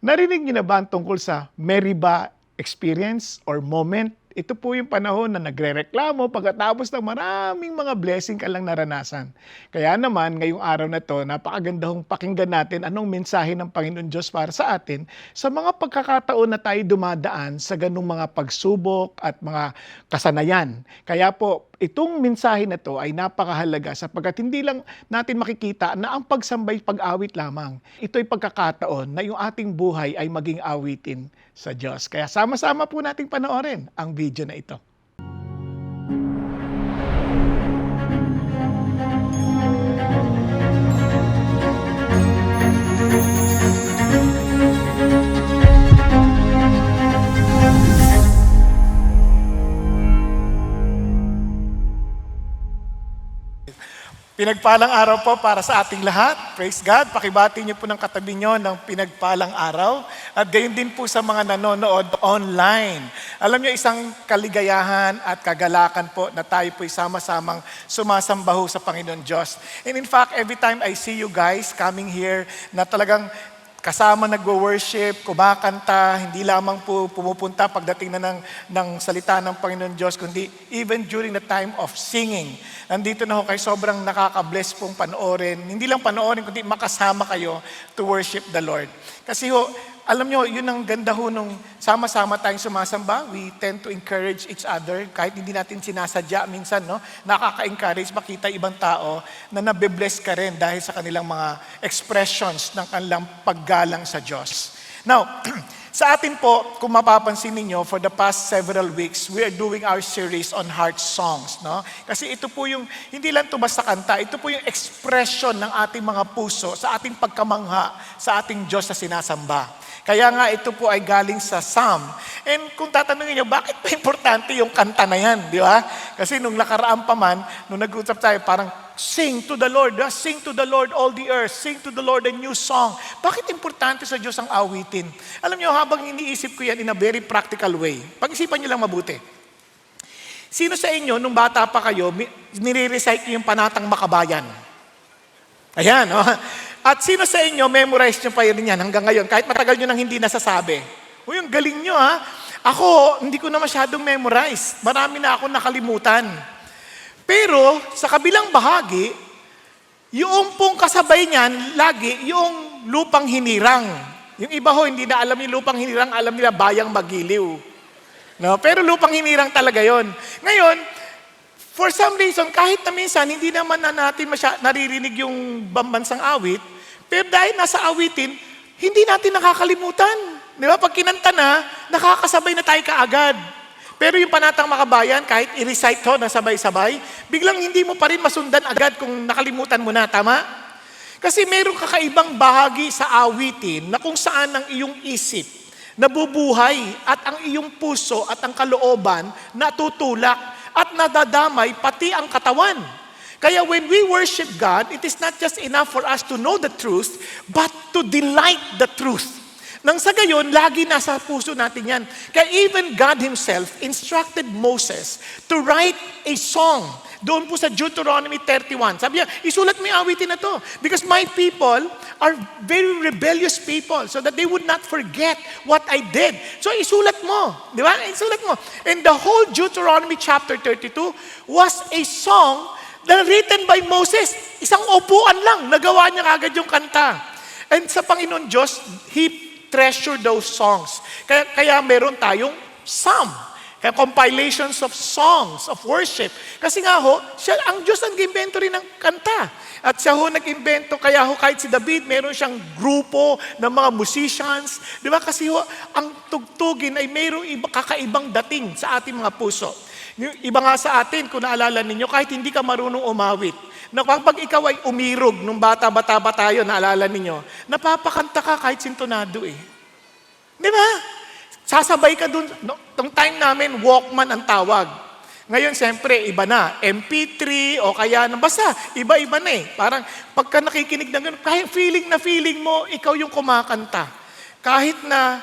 Narinig niyo na ba ang tungkol sa Meribah experience or moment? Ito po yung panahon na nagrereklamo pagkatapos ng maraming mga blessing ka lang naranasan. Kaya naman, ngayong araw na to, napakaganda hong pakinggan natin anong mensahe ng Panginoon Diyos para sa atin sa mga pagkakataon na tayo dumadaan sa ganung mga pagsubok at mga kasanayan. Kaya po, itong mensahe na to ay napakahalaga sapagkat hindi lang natin makikita na ang pagsambay pag-awit lamang. Ito'y pagkakataon na yung ating buhay ay maging awitin sa Diyos. Kaya sama-sama po nating panoorin ang video na ito. Pinagpalang araw po para sa ating lahat. Praise God. Pakibati niyo po ng katabi niyo ng pinagpalang araw. At gayon din po sa mga nanonood online. Alam niyo, isang kaligayahan at kagalakan po na tayo po sama-samang sumasambaho sa Panginoon Diyos. And in fact, every time I see you guys coming here na talagang kasama nagwo-worship, kumakanta, hindi lamang po pumupunta pagdating na ng salita ng Panginoon Diyos, kundi even during the time of singing. Nandito na ho kayo, sobrang nakaka-bless pong panoorin. Hindi lang panoorin, kundi makasama kayo to worship the Lord. Kasi ho, alam nyo, yun ang ganda ho nung sama-sama tayong sumasamba. We tend to encourage each other. Kahit hindi natin sinasadya minsan, no? Nakaka-encourage makita ibang tao na nabe-bless ka rin dahil sa kanilang mga expressions ng kanilang paggalang sa Diyos. Now, sa atin po, kung mapapansin ninyo, for the past several weeks, we are doing our series on heart songs. No? Kasi ito po yung, hindi lang ito basta kanta, ito po yung expression ng ating mga puso sa ating pagkamangha sa ating Diyos na sinasamba. Kaya nga ito po ay galing sa Psalm. And kung tatanungin niyo, bakit pa importante yung kanta na yan? Di ba? Kasi nung nakaraan pa man, nung nag-usap tayo, parang sing to the Lord, sing to the Lord all the earth, sing to the Lord a new song. Bakit importante sa Diyos ang awitin? Alam niyo, habang iniisip ko yan in a very practical way, pag-isipan niyo lang mabuti. Sino sa inyo, nung bata pa kayo, nire-recite niyo yung panatang Makabayan? Ayan, no? At sino sa inyo, memorize nyo pa rin yan hanggang ngayon, kahit matagal nyo nang hindi nasasabi. Uy, ang galing nyo ha. Ako, hindi ko na masyadong memorize. Marami na ako nakalimutan. Pero, sa kabilang bahagi, yung pong kasabay niyan, lagi, yung lupang hinirang. Yung iba ho, hindi na alam yung lupang hinirang, alam nila bayang magiliw. No? Pero lupang hinirang talaga yon. Ngayon, for some reason, kahit na minsan, hindi naman na natin naririnig yung bambansang awit, pero dahil nasa awitin, hindi natin nakakalimutan. Di ba? Pag kinanta na, nakakasabay na tayo kaagad. Pero yung panatang Makabayan, kahit i-recite ho na sabay-sabay, biglang hindi mo pa rin masundan agad kung nakalimutan mo na, tama? Kasi mayroong kakaibang bahagi sa awitin na kung saan ang iyong isip nabubuhay at ang iyong puso at ang kalooban natutulak at nadadamay pati ang katawan. Kaya when we worship God, it is not just enough for us to know the truth, but to delight the truth. Nang sa gayon, lagi nasa puso natin yan. Kaya even God Himself instructed Moses to write a song. Doon po sa Deuteronomy 31. Sabi niya, isulat mo yung awitin na to. Because my people are very rebellious people so that they would not forget what I did. So isulat mo. Di ba? Isulat mo. And the whole Deuteronomy chapter 32 was a song that written by Moses. Isang upuan lang. Nagawa niya kagad yung kanta. And sa Panginoon Diyos, He treasured those songs. Kaya meron tayong psalm. Kaya compilations of songs of worship. Kasi nga ho, siya, ang Diyos ang nag-invento rin ng kanta. At siya ho nag-invento, kaya ho kahit si David, meron siyang grupo ng mga musicians. Di ba? Kasi ho, ang tugtugin ay mayroong kakaibang dating sa ating mga puso. Iba nga sa atin, kung naalala ninyo, kahit hindi ka marunong umawit, na kapag ikaw ay umirog, nung bata-bata tayo, naalala ninyo, napapakanta ka kahit sintonado eh. Di ba? Sasabay ka dun. Nung time namin, Walkman ang tawag. Ngayon, siyempre, iba na. MP3 o kaya, basta, iba-iba na eh. Parang, pagka nakikinig ng gano'n, kahit feeling mo, ikaw yung kumakanta. Kahit na,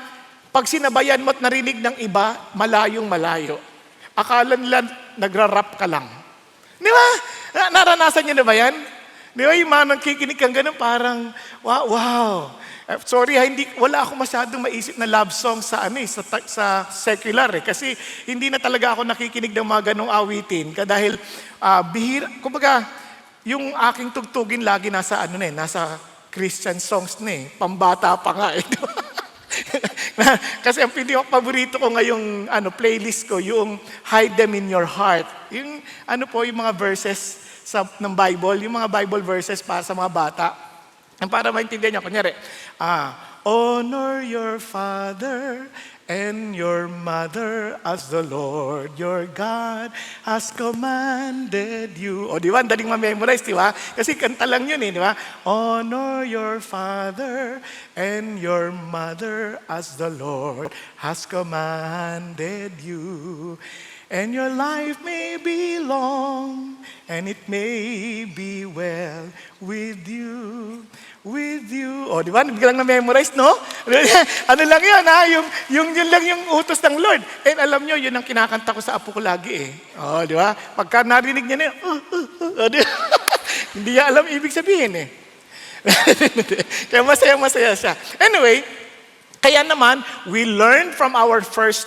pag sinabayan mo at narinig ng iba, malayong malayo. Akala nila, nagra-rap ka lang. Di ba? Naranasan niyo na ba yan? Di ba yung mga nagkikinig kang gano'n, parang, wow. Sorry ha, wala ako masyadong maisip na love song sa sa secular kasi hindi na talaga ako nakikinig ng mga ganong awitin dahil bihira, kumbaga yung aking tugtugin lagi nasa Christian songs pambata pa nga Kasi ang paborito ko ngayong playlist ko, yung Hide Them in Your Heart. Yung yung mga verses ng Bible, yung mga Bible verses para sa mga bata. Para maintindihan niyo, kunyari, honor your father and your mother as the Lord your God has commanded you. O di ba, ang daling ma-memorize, di ba? Kasi kanta lang yun di ba? Honor your father and your mother as the Lord has commanded you. And your life may be long, and it may be well with you. O, di ba? Biglang na-memorize, no? Ano lang yun, ha? Yun lang yung utos ng Lord. And alam nyo, yun ang kinakanta ko sa apo ko lagi, O, di ba? Pagka narinig niya hindi niya alam ibig sabihin, Kaya masaya-masaya siya. Anyway, kaya naman, we learn from our first,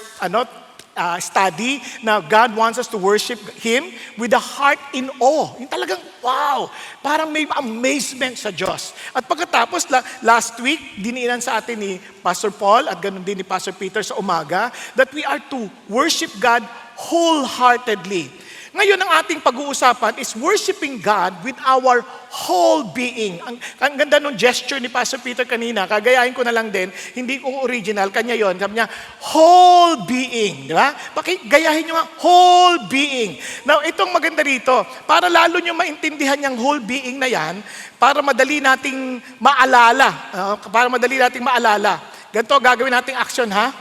study na God wants us to worship Him with a heart in awe. Yung talagang, wow! Parang may amazement sa Diyos. At pagkatapos, last week, diniinan sa atin ni Pastor Paul at ganun din ni Pastor Peter sa umaga, that we are to worship God wholeheartedly. Ngayon, ang ating pag-uusapan is worshiping God with our whole being. Ang ganda nung gesture ni Pastor Peter kanina, kagayahin ko na lang din, hindi ko original, kanya yon. Sabi niya, whole being. Di ba? Gayahin nyo nga, whole being. Now, itong maganda rito, para lalo nyo maintindihan yung whole being na yan, para madali nating maalala. Ganito, gagawin nating action, ha?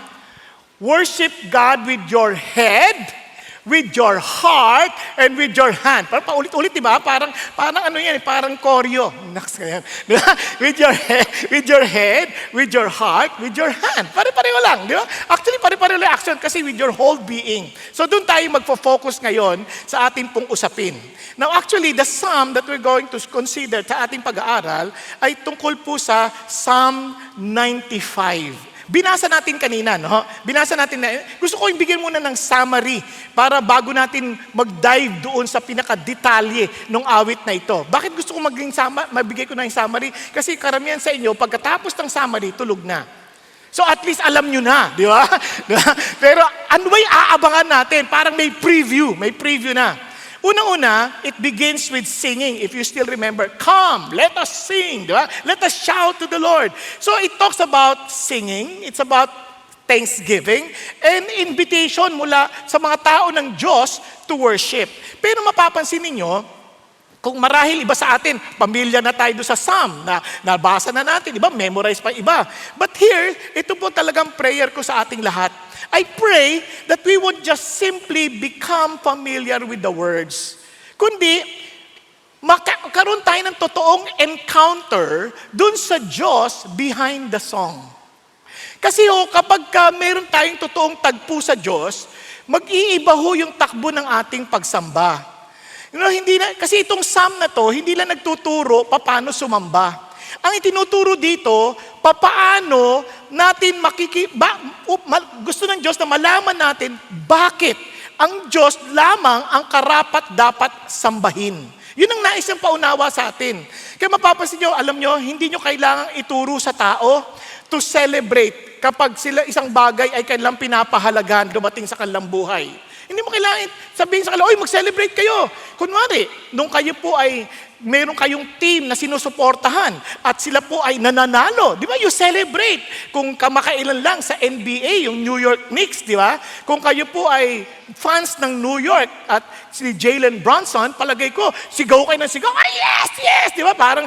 Worship God with your head, with your heart, and with your hand. Parang paulit-ulit, di ba? Parang parang koryo. With your head, with your heart, with your hand. Pare-pareho lang, di ba? Actually, pare-pareho lang action kasi with your whole being. So, doon tayo magfo-focus ngayon sa ating pong usapin. Now, actually, the psalm that we're going to consider sa ating pag-aaral ay tungkol po sa Psalm 95. Binasa natin kanina, no? Gusto ko ibigyan muna ng summary para bago natin mag-dive doon sa pinaka-detalye ng awit na ito. Bakit gusto ko mabigay ko na yung summary? Kasi karamihan sa inyo, pagkatapos ng summary, tulog na. So at least alam nyo na, di ba? Pero ano ba'y aabangan natin? Parang may preview na. Unang-una, it begins with singing. If you still remember, come, let us sing, di ba? Let us shout to the Lord. So it talks about singing, it's about thanksgiving, and invitation mula sa mga tao ng Diyos to worship. Pero mapapansin ninyo, kung marahil iba sa atin, pamilya na tayo sa Psalm, na nabasa na natin, iba, memorize pa iba. But here, ito po talagang prayer ko sa ating lahat. I pray that we would just simply become familiar with the words. Kundi, magkaroon tayo ng totoong encounter dun sa Diyos behind the song. Kasi kapag meron tayong totoong tagpo sa Diyos, mag-iiba yung takbo ng ating pagsamba. Kasi itong psalm na to, hindi lang nagtuturo paano sumamba. Ang itinuturo dito, papaano natin gusto ng Diyos na malaman natin bakit ang Diyos lamang ang karapat-dapat sambahin. Yun ang nais ng paunawa sa atin. Kaya mapapansin nyo, alam nyo, hindi nyo kailangang ituro sa tao to celebrate kapag isang bagay ay kanilang pinapahalagahan dumating sa kanilang buhay. Hindi mo kailangan sabihin sa kanila, oy, mag-celebrate kayo. Kunwari, nung kayo po ay meron kayong team na sinusuportahan at sila po ay nananalo. Di ba? You celebrate. Kung kamakailan lang sa NBA, yung New York Knicks, di ba? Kung kayo po ay fans ng New York at si Jalen Brunson, palagay ko, sigaw kayo ng sigaw, ay yes, yes! Di ba? Parang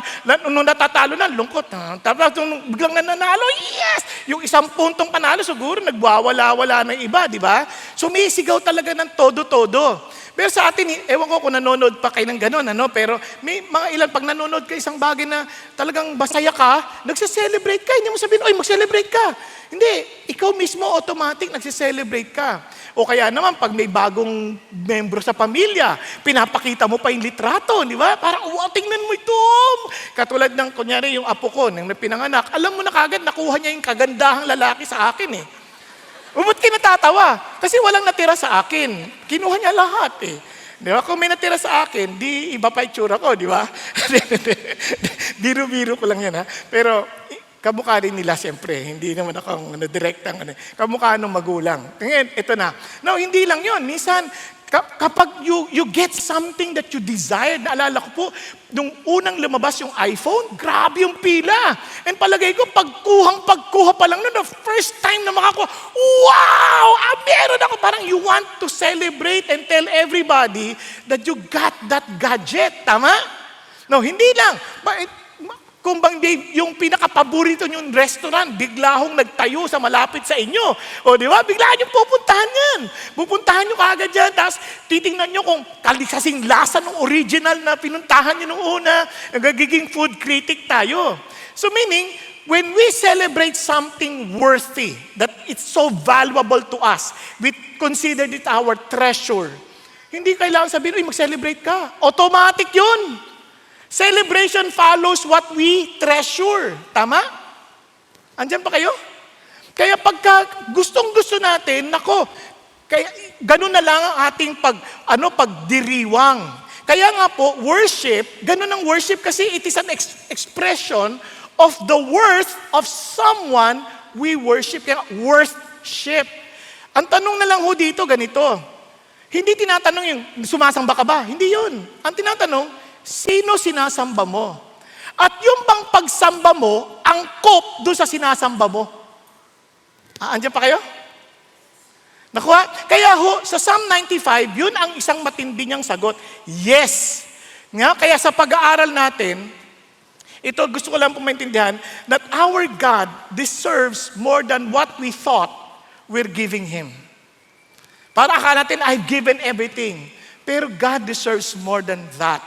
nung natatalo na, lungkot. Tapos nung biglang nananalo, yes! Yung 1 puntong panalo, siguro nagwawala-wala ng iba, di ba? Sumisigaw talaga ng todo-todo. Pero sa atin, ewan ko kung nanonood pa kayo ng gano'n, pero may mga ilan, pag nanonood ka isang bagay na talagang basaya ka, nagse-celebrate ka, hindi mo sabihin, oy, mag-celebrate ka. Hindi, ikaw mismo automatic nagsiselebrate ka. O kaya naman, pag may bagong membro sa pamilya, pinapakita mo pa yung litrato, di ba? Para, wow, tingnan mo ito. Katulad ng, kunyari, yung apo ko, nang pinanganak, alam mo na kagad, nakuha niya yung kagandahang lalaki sa akin eh. Ba't kinatatawa? Kasi walang natira sa akin. Kinuha niya lahat eh. Di ba? Kung may natira sa akin, di iba pa itsura ko, di ba? Biro-biro ko lang yan ha. Pero kamukha rin nila siyempre. Hindi naman akong direktang kamukha ng magulang. Ngayon, ito na. No, hindi lang yon. Minsan, kapag you get something that you desire, naalala ko po, nung unang lumabas yung iPhone, grabe yung pila. And palagay ko, pagkuha pa lang nun, the first time na makakuha, wow! Meron ako. Parang you want to celebrate and tell everybody that you got that gadget. Tama? No, hindi lang. Kung bang yung pinaka-paborito nyong restaurant, bigla hong nagtayo sa malapit sa inyo. O di ba? Bigla nyo pupuntahan yan. Pupuntahan nyo kaagad yan. Tapos titingnan nyo kung kasing lasa ng original na pinuntahan nyo nung una. Nagiging food critic tayo. So meaning, when we celebrate something worthy, that it's so valuable to us, we consider it our treasure. Hindi kailangan sabihin, mag-celebrate ka. Automatic yun. Celebration follows what we treasure. Tama? Andyan pa kayo? Kaya pagka gustong-gusto natin, kaya ganun na lang ang ating pagdiriwang. Kaya nga po, worship, ganun ang worship kasi it is an expression of the worth of someone we worship. Kaya worship. Ang tanong na lang ho dito, ganito. Hindi tinatanong yung sumasamba ka ba? Hindi yun. Ang tinatanong, sino sinasamba mo? At yung bang pagsamba mo, angkop doon sa sinasamba mo? Andiyan pa kayo? Nakuha? Kaya ho, sa Psalm 95, yun ang isang matindi niyang sagot. Yes. Nga, kaya sa pag-aaral natin, ito gusto ko lang pong maintindihan, that our God deserves more than what we thought we're giving Him. Para akala natin, I've given everything. Pero God deserves more than that.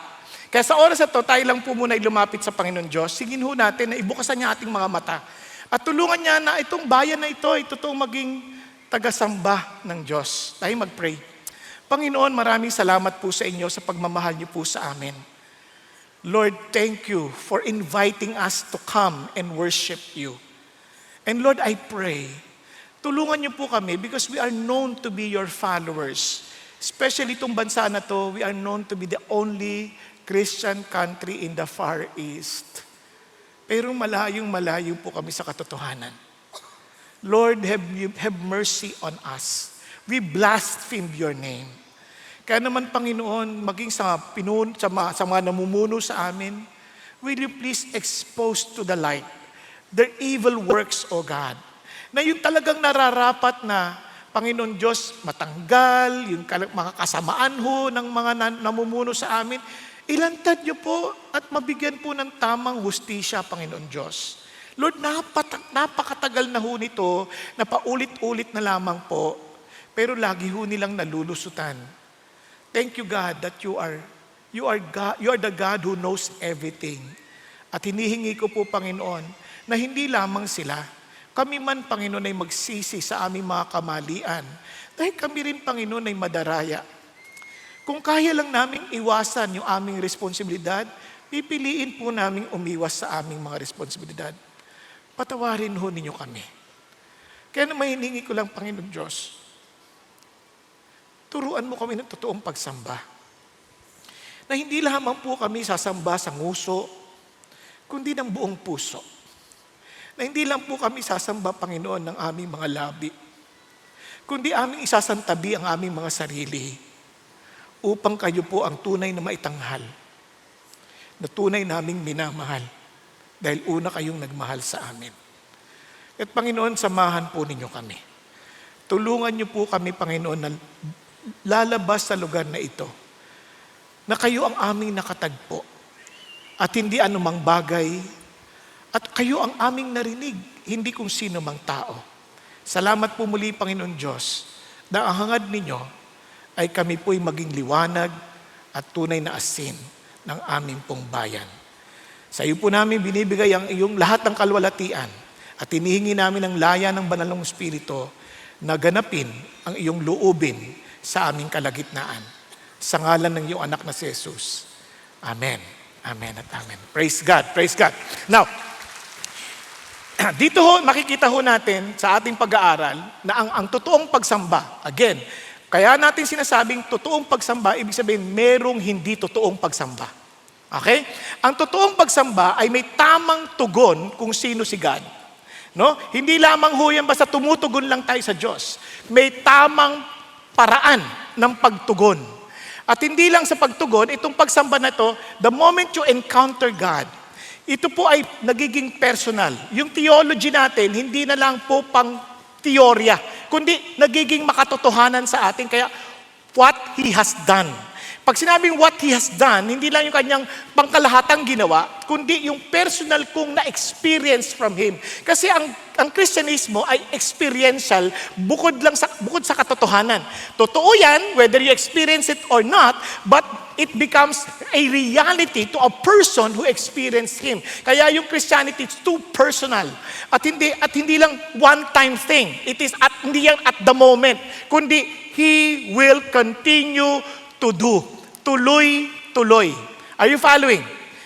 Kaya sa oras na to, tayo lang po muna lumapit sa Panginoon Diyos. Singin ho natin na ibukasan niya ating mga mata. At tulungan niya na itong bayan na ito, totoong maging tagasamba ng Diyos. Tayo mag-pray. Panginoon, maraming salamat po sa inyo sa pagmamahal niyo po sa amin. Lord, thank you for inviting us to come and worship you. And Lord, I pray, tulungan niyo po kami because we are known to be your followers. Especially itong bansa na to, we are known to be the only Christian country in the Far East. Pero malayong-malayo po kami sa katotohanan. Lord, have mercy on us. We blaspheme your name. Kaya naman, Panginoon, maging sa mga namumuno sa amin, will you please expose to the light their evil works, O God, na yung talagang nararapat na, Panginoon Diyos, matanggal, yung mga kasamaan ho ng mga namumuno sa amin, ilantad niyo po at mabigyan po ng tamang hustisya, Panginoon Diyos. Lord, napakatagal na ho nito, na paulit-ulit na lamang po, pero lagi ho nilang nalulusutan. Thank you, God, that you are the God who knows everything. At hinihingi ko po, Panginoon, na hindi lamang sila, kami man, Panginoon, ay magsisi sa aming mga kamalian. Dahil kami rin, Panginoon, ay madaraya. Kung kaya lang naming iwasan yung aming responsibilidad, pipiliin po naming umiwas sa aming mga responsibilidad. Patawarin ho ninyo kami. Kaya naman hiningi ko lang, Panginoon Diyos, turuan mo kami ng totoong pagsamba. Na hindi lamang po kami sasamba sa nguso, kundi ng buong puso. Na hindi lang po kami sasamba, Panginoon, ng aming mga labi, kundi aming isasantabi ang aming mga sarili upang kayo po ang tunay na maitanghal, na tunay naming minamahal, dahil una kayong nagmahal sa amin. At Panginoon, samahan po ninyo kami. Tulungan niyo po kami, Panginoon, na lalabas sa lugar na ito, na kayo ang aming nakatagpo, at hindi anumang bagay, at kayo ang aming narinig, hindi kung sino mang tao. Salamat po muli, Panginoon Diyos, na ang hangad ninyo ay kami po'y maging liwanag at tunay na asin ng aming pong bayan. Sa iyo po namin binibigay ang iyong lahat ng kalwalatian At hinihingi namin ang laya ng banal ng Espiritu na ganapin ang iyong loobin sa aming kalagitnaan. Sa ngalan ng iyong anak na si Jesus. Amen. Amen at amen. Praise God. Praise God. Now, dito ho, makikita ho natin sa ating pag-aaral na ang totoong pagsamba, again, kaya natin sinasabing totoong pagsamba, ibig sabihin merong hindi totoong pagsamba. Okay? Ang totoong pagsamba ay may tamang tugon kung sino si God. No? Hindi lamang ho yan basta tumutugon lang tayo sa Diyos. May tamang paraan ng pagtugon. At hindi lang sa pagtugon, itong pagsamba na to, the moment you encounter God, ito po ay nagiging personal. Yung theology natin, hindi na lang po pang teorya, kundi nagiging makatotohanan sa atin. Kaya, what He has done. Pag sinabing what He has done, hindi lang yung kanyang pangkalahatang ginawa, kundi yung personal kong na-experience from Him. Kasi ang Kristyanismo ay experiential bukod sa katotohanan. Totoo yan, whether you experience it or not, but it becomes a reality to a person who experienced Him. Kaya yung Christianity is too personal. At hindi lang one-time thing. Hindi yan at the moment, kundi He will continue to do. Tuloy-tuloy. Are you following?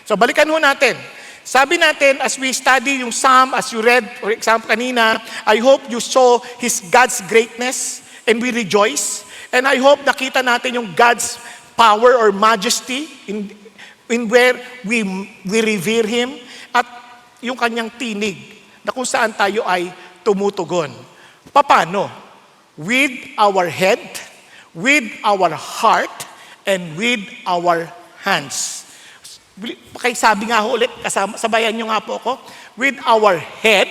So balikan ho natin. Sabi natin, as we study yung Psalm, as you read, for example, kanina, I hope you saw God's greatness and we rejoice. And I hope nakita natin yung God's power or majesty in where we revere Him at yung kanyang tinig na kung saan tayo ay tumutugon. Paano? With our head, with our heart, and with our hands. Kaya sabi nga ho ulit, sabayan nyo nga po ako, with our head,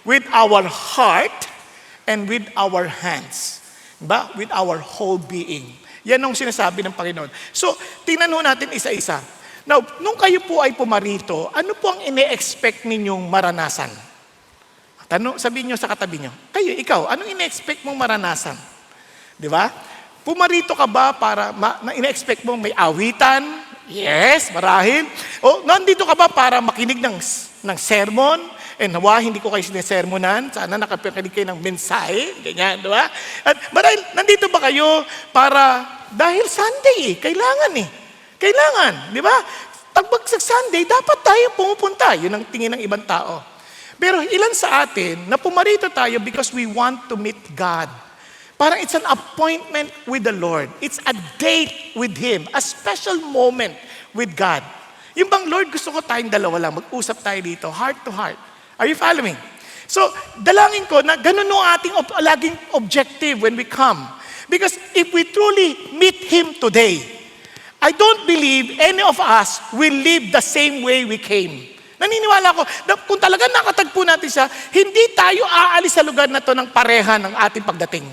with our heart, and with our hands. Diba? With our whole being. Yan ang sinasabi ng Panginoon. So, tingnan ho natin isa-isa. Now, nung kayo po ay pumarito, ano po ang ine-expect ninyong maranasan? Sabihin nyo sa katabi nyo, ikaw, anong ine-expect mong maranasan? Di ba? Pumarito ka ba para ina-expect mo may awitan? Yes, marahil. O nandito ka ba para makinig ng sermon? And hindi ko kayo sinesermonan. Sana nakapakinig kayo ng mensahe. Ganyan, di ba? At marahil, nandito ba kayo para, dahil Sunday Kailangan, di ba? Pag Sunday, dapat tayo pumupunta. Yun ang tingin ng ibang tao. Pero ilan sa atin na pumarito tayo because we want to meet God. Parang it's an appointment with the Lord. It's a date with Him. A special moment with God. Yung bang, Lord, gusto ko tayong dalawa lang. Mag-usap tayo dito, heart to heart. Are you following? So, dalangin ko na ganun yung ating laging objective when we come. Because if we truly meet Him today, I don't believe any of us will live the same way we came. Naniniwala ko, na kung talaga nakatagpo natin siya, hindi tayo aalis sa lugar na to ng pareha ng ating pagdating.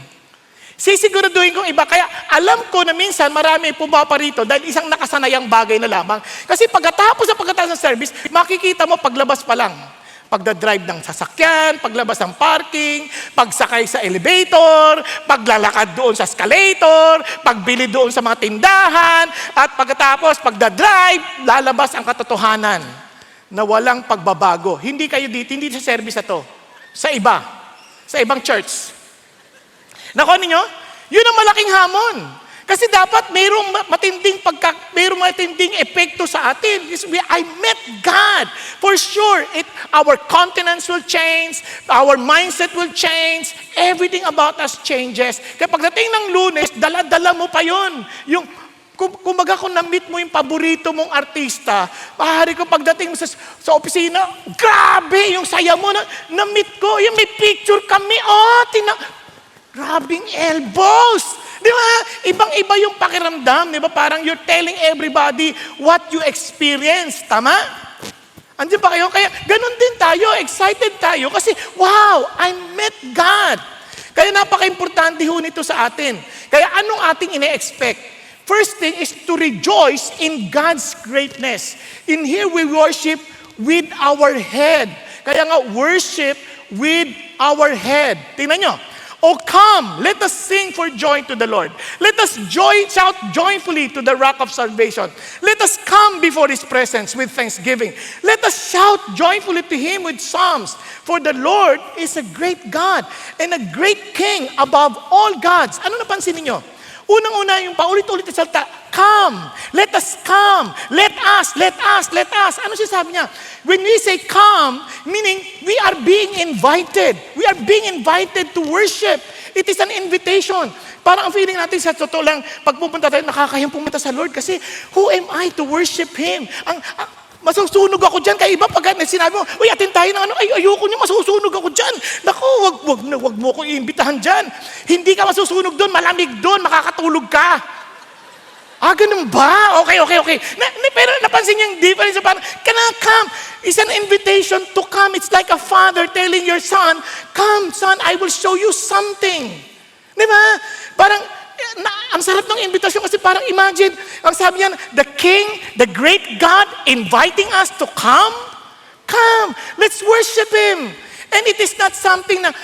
Sisiguraduhin kong iba. Kaya alam ko na minsan marami pumaparito dahil isang nakasanayang bagay na lamang. Kasi pagkatapos ng service, makikita mo paglabas pa lang. Pagdadrive ng sasakyan, paglabas ng parking, pagsakay sa elevator, paglalakad doon sa escalator, pagbili doon sa mga tindahan, at pagkatapos pagdadrive, lalabas ang katotohanan na walang pagbabago. Hindi kayo dito, hindi sa service na to. Sa ibang church. Nakuha ninyo? Yun ang malaking hamon. Kasi dapat mayroong matinding epekto sa atin. I met God. For sure, our countenance will change, our mindset will change, everything about us changes. Kaya pagdating ng Lunes, dala-dala mo pa yun. Kumbaga kung na-meet mo yung paborito mong artista, pahari ko pagdating mo sa opisina, grabe yung saya mo, na-meet ko, yung may picture kami, grabing elbows. Di ba? Ibang-iba yung pakiramdam. Di ba? Parang you're telling everybody what you experience. Tama? Andiyan ba kayo? Kaya ganun din tayo. Excited tayo. Kasi, wow, I met God. Kaya napaka-importante ho nito sa atin. Kaya anong ating ine-expect? First thing is to rejoice in God's greatness. In here we worship with our head. Kaya nga, worship with our head. Tingnan nyo. Oh, come, let us sing for joy to the Lord. Let us shout joyfully to the rock of salvation. Let us come before His presence with thanksgiving. Let us shout joyfully to Him with psalms. For the Lord is a great God and a great King above all gods. Ano napansin niyo? Unang-una yung paulit-ulit na salita, come, let us come, let us, let us, let us. Ano siya sabi niya? When we say come, meaning we are being invited. We are being invited to worship. It is an invitation. Parang ang feeling natin sa totoo lang, pag pupunta tayo, nakakahiyang pumunta sa Lord kasi who am I to worship Him? Masusunog ako dyan. Kaya iba pag sinabi mo, uy, atin tayo ng ano, ay, ayoko niya, masusunog ako dyan. Naku, wag mo ko iimbitahan dyan. Hindi ka masusunog doon, malamig doon, makakatulog ka. Ganun ba? Okay. Pero napansin niyo yung difference. Parang, can I come? It's an invitation to come. It's like a father telling your son, come, son, I will show you something. Di ba? Parang, ang sarap ng invitation kasi parang imagine, ang sabi niya, the King, the great God, inviting us to come. Come, let's worship Him. And it is not something na,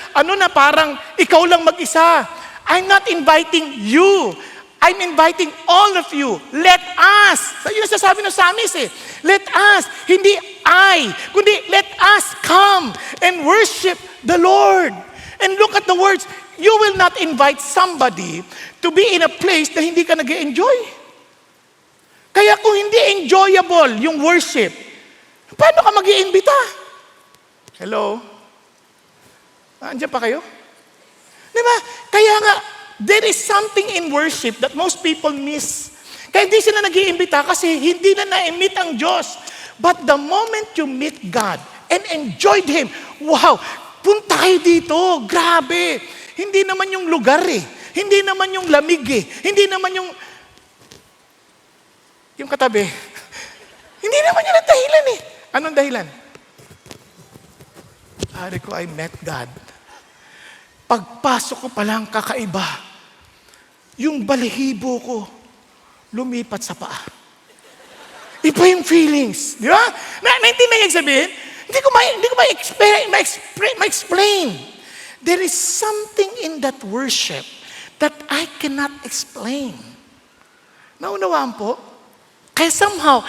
parang ikaw lang mag-isa. I'm not inviting you. I'm inviting all of you. Let us. Yun ang sasabi ng Psalmist eh. Let us. Hindi I. Kundi let us come and worship the Lord. And look at the words. You will not invite somebody to be in a place na hindi ka nag-enjoy. Kaya kung hindi enjoyable yung worship, paano ka mag-iimbita? Hello? Andiyan pa kayo? Di ba? Kaya nga, there is something in worship that most people miss. Kaya hindi sila nag-iimbita kasi hindi na na-meet ang Diyos. But the moment you meet God and enjoyed Him, wow, punta kayo dito, grabe. Hindi naman yung lugar eh. Hindi naman yung lamig eh. Hindi naman yung katabi. Hindi naman yun ang dahilan eh. Anong dahilan? Pare ko, I met God. Pagpasok ko palang kakaiba. Yung balahibo ko, lumipat sa paa. Iba yung feelings. Di ba? Naintindihan yung sabihin? Hindi ko ma-explain. There is something in that worship that I cannot explain. Naunawaan po? Kaya somehow,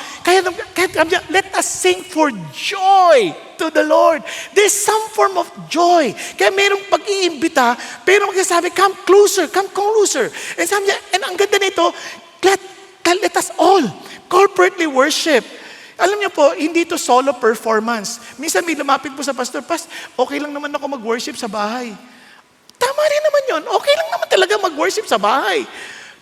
let us sing for joy to the Lord. There's some form of joy. Kaya mayroong pag-iimbita, pero magsasabi, come closer. And sabi niya, and ang ganda nito, let us all corporately worship. Alam niyo po, hindi to solo performance. Minsan may lumapit po sa pastor, okay lang naman ako mag-worship sa bahay. Tama rin naman yun. Okay lang naman talaga mag-worship sa bahay.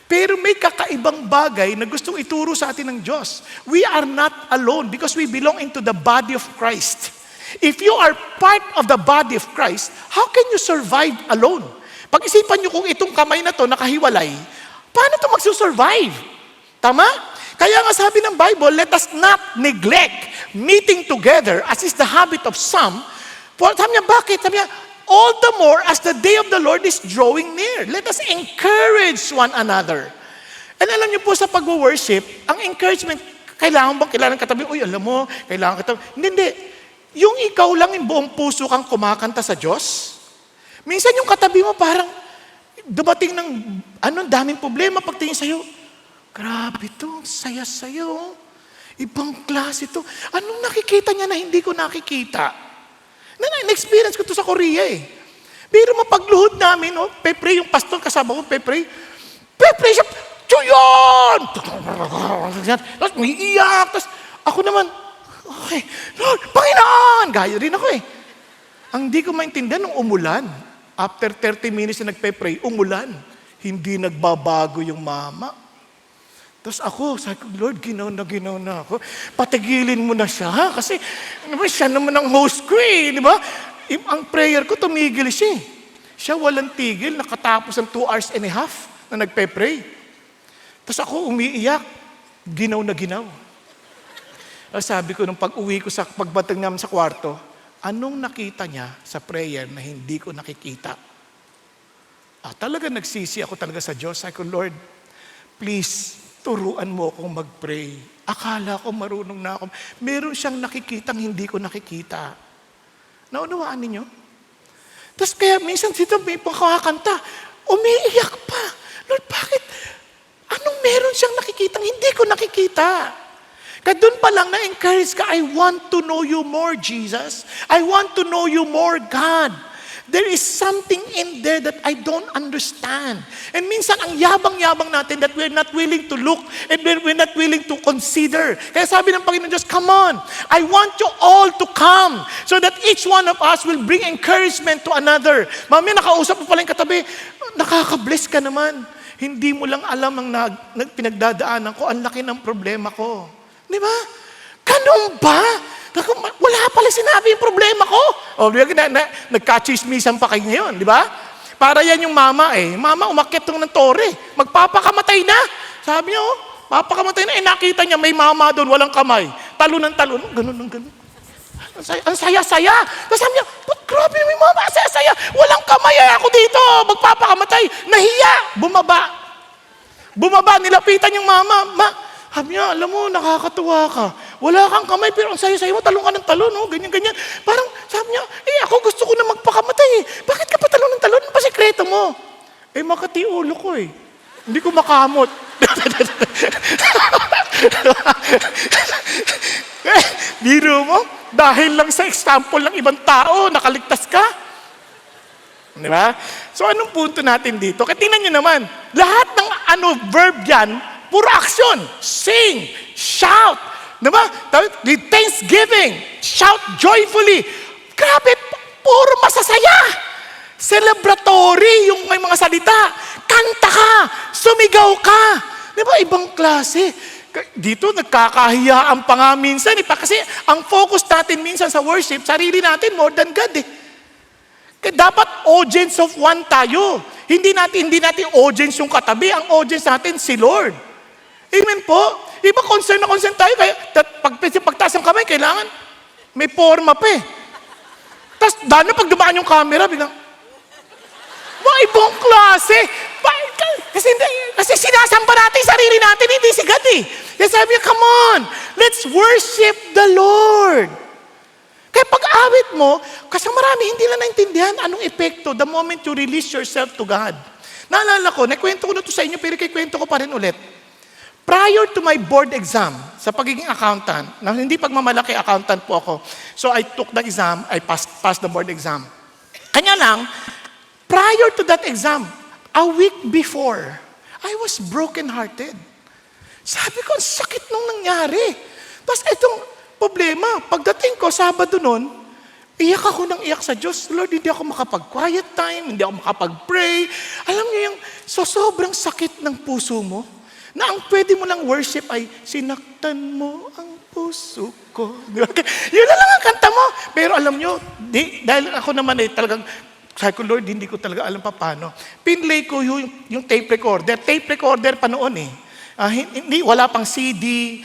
Pero may kakaibang bagay na gustong ituro sa atin ng Diyos. We are not alone because we belong into the body of Christ. If you are part of the body of Christ, how can you survive alone? Pag-isipan niyo kung itong kamay na to nakahiwalay, paano to magsusurvive? Tama? Kaya nga sabi ng Bible, let us not neglect meeting together as is the habit of some. Sabi niya, bakit? Sabi niya, all the more as the day of the Lord is drawing near. Let us encourage one another. And alam niyo po sa pag-worship, ang encouragement, kailangan katabi, uy, alam mo, kailangan katabi. Hindi. Yung ikaw lang yung buong puso kang kumakanta sa Diyos. Minsan yung katabi mo parang dumating ng daming problema pagtingin sa'yo. Grabe to, saya-saya. Ibang klase to. Anong nakikita niya na hindi ko nakikita? Na-experience ko to sa Korea eh. Pero mapagluhod namin, pe-pray yung pastor kasama ko, pe-pray siya, Chuyon! Tapos may iyak. Tapos ako naman, okay, Lord, Panginoon! Gaya rin ako eh. Ang di ko maintindihan nung umulan. After 30 minutes na nagpe-pray, umulan. Hindi nagbabago yung mama. Tapos ako, sabi ko, Lord, ginaw na ako. Patigilin mo na siya, kasi siya naman ang host ko eh, di ba? Ang prayer ko, tumigil siya. Siya walang tigil, nakatapos ng 2 hours and a half na nagpe-pray. Tapos ako umiiyak, ginaw na ginaw. Sabi ko, nung pag-uwi ko sa pagbatang namin sa kwarto, anong nakita niya sa prayer na hindi ko nakikita? Talaga nagsisi ako talaga sa Diyos. Sabi ko, Lord, please, turuan mo akong mag-pray. Akala ko marunong na ako. Meron siyang nakikitang hindi ko nakikita. Naunawaan ninyo? Tapos kaya minsan dito may pagkakanta, umiiyak pa. Lord, bakit? Anong meron siyang nakikita? Hindi ko nakikita. Kaya doon pa lang na-encourage ka, I want to know you more, Jesus. I want to know you more, God. There is something in there that I don't understand. And minsan, ang yabang-yabang natin that we're not willing to look and we're not willing to consider. Kaya sabi ng Panginoon Diyos, come on, I want you all to come so that each one of us will bring encouragement to another. Mamaya, nakausap mo pala yung katabi, nakaka-bless ka naman. Hindi mo lang alam ang pinagdadaanan ko, ang laki ng problema ko. Di ba? Ganun ba? Wala pala sinabi yung problema ko. O, nagka-chismisan pa kayo ngayon, di ba? Para yan yung mama eh. Mama, umakyat ng tore. Magpapakamatay na. Sabi niya, papakamatay na. Nakita niya, may mama doon, walang kamay. Talon ng talon. Ganun. Ang saya-saya. Tapos sabi niya, grabe may mama, saya-saya. Walang kamay ako dito. Magpapakamatay. Nahiya. Bumaba, nilapitan yung mama. Sabi niya, alam mo, nakakatuwa ka. Wala kang kamay, pero ang sayo-sayo mo, talong ka ng talon, no? Ganyan. Parang, sabi niya, ako gusto ko na magpakamatay eh. Bakit ka pa talon ng talon? Ano pa sekreto mo? Makati ulo ko eh. Hindi ko makamot. Biro mo, dahil lang sa example ng ibang tao, nakaligtas ka. Di ba? So, anong punto natin dito? Kaya tingnan nyo naman, lahat ng verb yan, puro action. Sing, shout. Diba? With thanksgiving, shout joyfully. Grabe, puro masasaya. Celebratory yung may mga salita. Kanta ka, sumigaw ka. Diba? Ibang klase. Dito, nagkakahiyaan pa nga minsan. Kasi ang focus natin minsan sa worship, sarili natin more than God eh. Kaya dapat audience of one tayo. Hindi natin audience yung katabi. Ang audience natin si Lord. Amen po. Iba concern na concern tayo. Kaya pagtaas ng kamay, kailangan may forma pa eh. Tapos dahil pag dumaan yung camera, biglang, ibang klase. Kasi sinasamba natin sarili natin, hindi si God eh. Kaya sabi niya, come on, let's worship the Lord. Kaya pag-awit mo, kasi marami hindi lang naintindihan anong epekto the moment you release yourself to God. Naalala ko, nakwento ko na ito sa inyo, pero kikwento ko pa rin ulit. Prior to my board exam, sa pagiging accountant, hindi pagmamalaki accountant po ako, so I took the exam, I passed the board exam. Kanya lang, prior to that exam, a week before, I was broken-hearted. Sabi ko, ang sakit nung nangyari. Tapos itong problema, pagdating ko, Sabado nun, iyak ako ng iyak sa Diyos. Lord, hindi ako makapag-quiet time, hindi ako makapag-pray. Alam niyo yung sobrang sakit ng puso mo, na ang pwede mo lang worship ay, sinaktan mo ang puso ko. Yun na lang ang kanta mo. Pero alam nyo, dahil ako naman talagang, sabi ko, Lord, hindi ko talaga alam paano. Pinlay ko yung tape recorder. Tape recorder pa noon eh. Wala pang CD.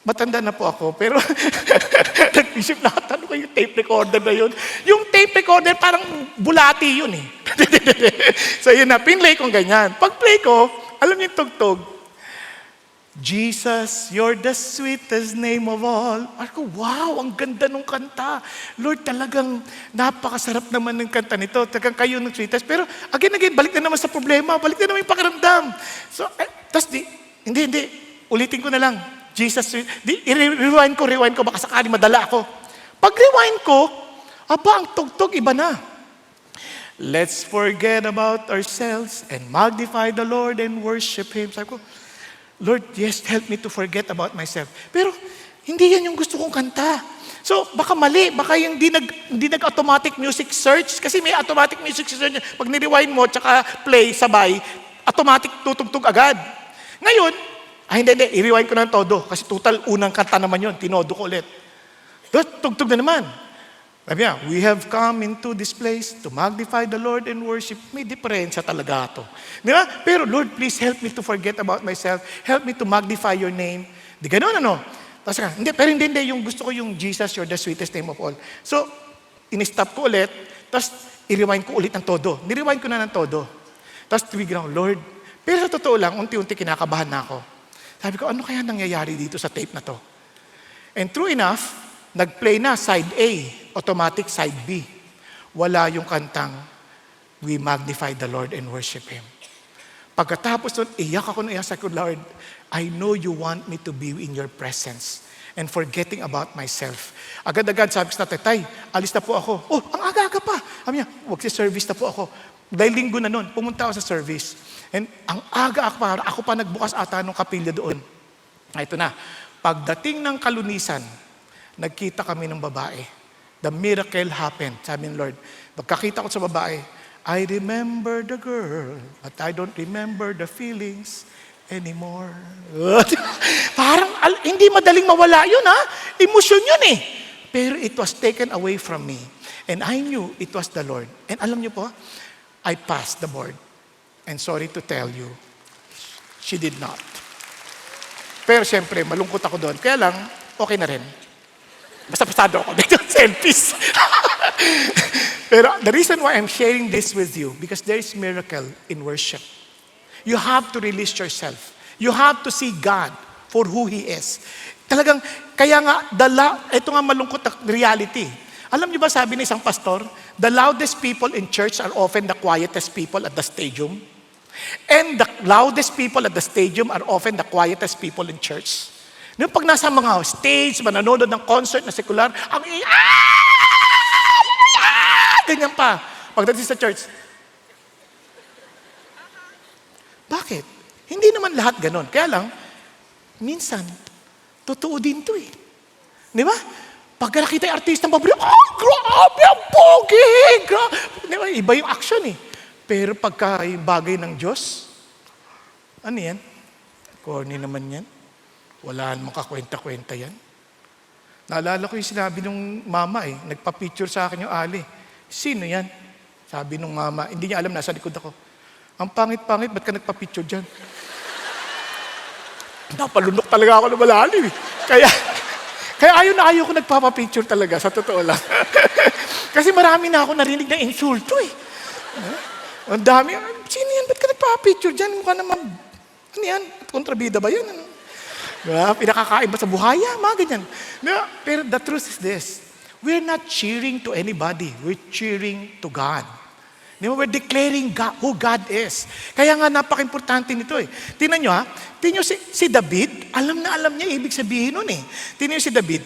Matanda na po ako, pero nag-isip lahat, ano yung tape recorder na yun? Yung tape recorder, parang bulati yun eh. So yun na, pinlay kong ganyan. Pag-play ko, alam niyo yung tugtog, Jesus, you're the sweetest name of all. Ako, wow, ang ganda nung kanta. Lord, talagang napakasarap naman ng kanta nito. Talagang kayo ng sweetest. Pero again, balik na naman sa problema. Balik na naman yung pakiramdam. So, tas hindi. Ulitin ko na lang. Jesus, rewind ko, baka sakali madala ako. Pag rewind ko, ang tugtog, iba na. Let's forget about ourselves and magnify the Lord and worship Him. Sabi ko, Lord, yes, help me to forget about myself. Pero, hindi yan yung gusto kong kanta. So, baka mali. Baka yung hindi nag-automatic music search. Kasi may automatic music search. Pag nirewind mo, tsaka play, sabay, automatic tutugtog agad. Ngayon, hindi, i-rewind ko ng todo. Kasi total, unang kanta naman yun. Tinodo ko ulit. Tugtog na naman. Sabi niya, we have come into this place to magnify the Lord and worship. May diferensya talaga ito. Di ba? Pero Lord, please help me to forget about myself. Help me to magnify your name. Di gano'n, ano? Tapos hindi. Yung gusto ko yung Jesus, you're the sweetest name of all. So, in-stop ko ulit. Tapos, i-rewind ko ulit ng todo. Ni-rewind ko na ng todo. Tapos, tuwigin ako, Lord. Pero sa totoo lang, unti-unti kinakabahan na ako. Sabi ko, ano kaya nangyayari dito sa tape na to? And true enough, nag-play na side A, automatic side B. wala yung kantang, "We magnify the Lord and worship Him." Pagkatapos nun, iyak ako na iyak sa Lord, I know you want me to be in your presence and forgetting about myself. Agad-agad sabi ko sa tatay, alis na po ako. Oh, ang aga-aga pa. Sabi niya, wag si service na po ako. Dahil linggo na nun, pumunta ako sa service. And ang aga ako pa nagbukas ata ng kapilya doon. Ito na, pagdating ng kalunisan, nagkita kami ng babae. The miracle happened. Sabi ng Lord, pagkakita ko sa babae, I remember the girl, but I don't remember the feelings anymore. Parang hindi madaling mawala yun, ha? Emosyon yun eh. Pero it was taken away from me. And I knew it was the Lord. And alam niyo po, I passed the board. And sorry to tell you, she did not. Pero siyempre, malungkot ako doon. Kaya lang, okay na rin. Basta pasado ako. Selfies. Pero the reason why I'm sharing this with you, because there is miracle in worship. You have to release yourself. You have to see God for who He is. Talagang, kaya nga, ito nga malungkot na reality. Alam niyo ba sabi ng isang pastor, the loudest people in church are often the quietest people at the stadium. And the loudest people at the stadium are often the quietest people in church. Nung pag nasa mga stage, mananood ng concert na sekular, ganyan pa. Pagdating sa church, bakit? Hindi naman lahat ganon. Kaya lang, minsan, totoo din to eh. Di ba? Pag nakita yung artista ng paborito, grabe ang pogi! Di ba? Iba yung action eh. Pero pagka yung bagay ng Diyos, ano yan? Corny naman yan. Wala namang kakwenta-kwenta yan. Naalala ko yung sinabi ng mama eh. Nagpa-picture sa akin yung Ali. Sino yan? Sabi nung mama, hindi niya alam, nasa likod ako. Ang pangit-pangit, ba't ka nagpa-picture dyan? Napalunok talaga ako na malalim eh. Kaya ayaw ko nagpapapicture talaga, sa totoo lang. Kasi marami na ako narinig na insulto eh. Ang dami, sino yan? Ba't ka nagpapapicture dyan? Mukha naman, ano yan? Kontrabida ba yan? Ano? Pinakakain ba sa buhaya? Mga ganyan. Pero the truth is this. We're not cheering to anybody. We're cheering to God. We're declaring God, who God is. Kaya nga napaka-importante nito eh. Tingnan nyo ha. Tingnan nyo si David, alam niya ibig sabihin nun eh. Tingnan nyo si David.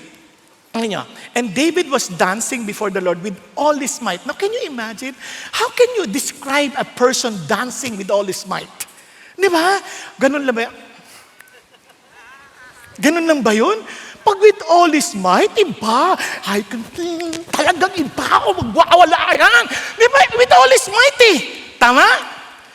Tingnan nyo. And David was dancing before the Lord with all his might. Now can you imagine? How can you describe a person dancing with all his might? Di ba? Ganun lang ba? Ganun lang ba yun? Pag with all his might, iba. Ay, talagang iba ako, magwawala yan. Di ba? With all his might eh. Tama?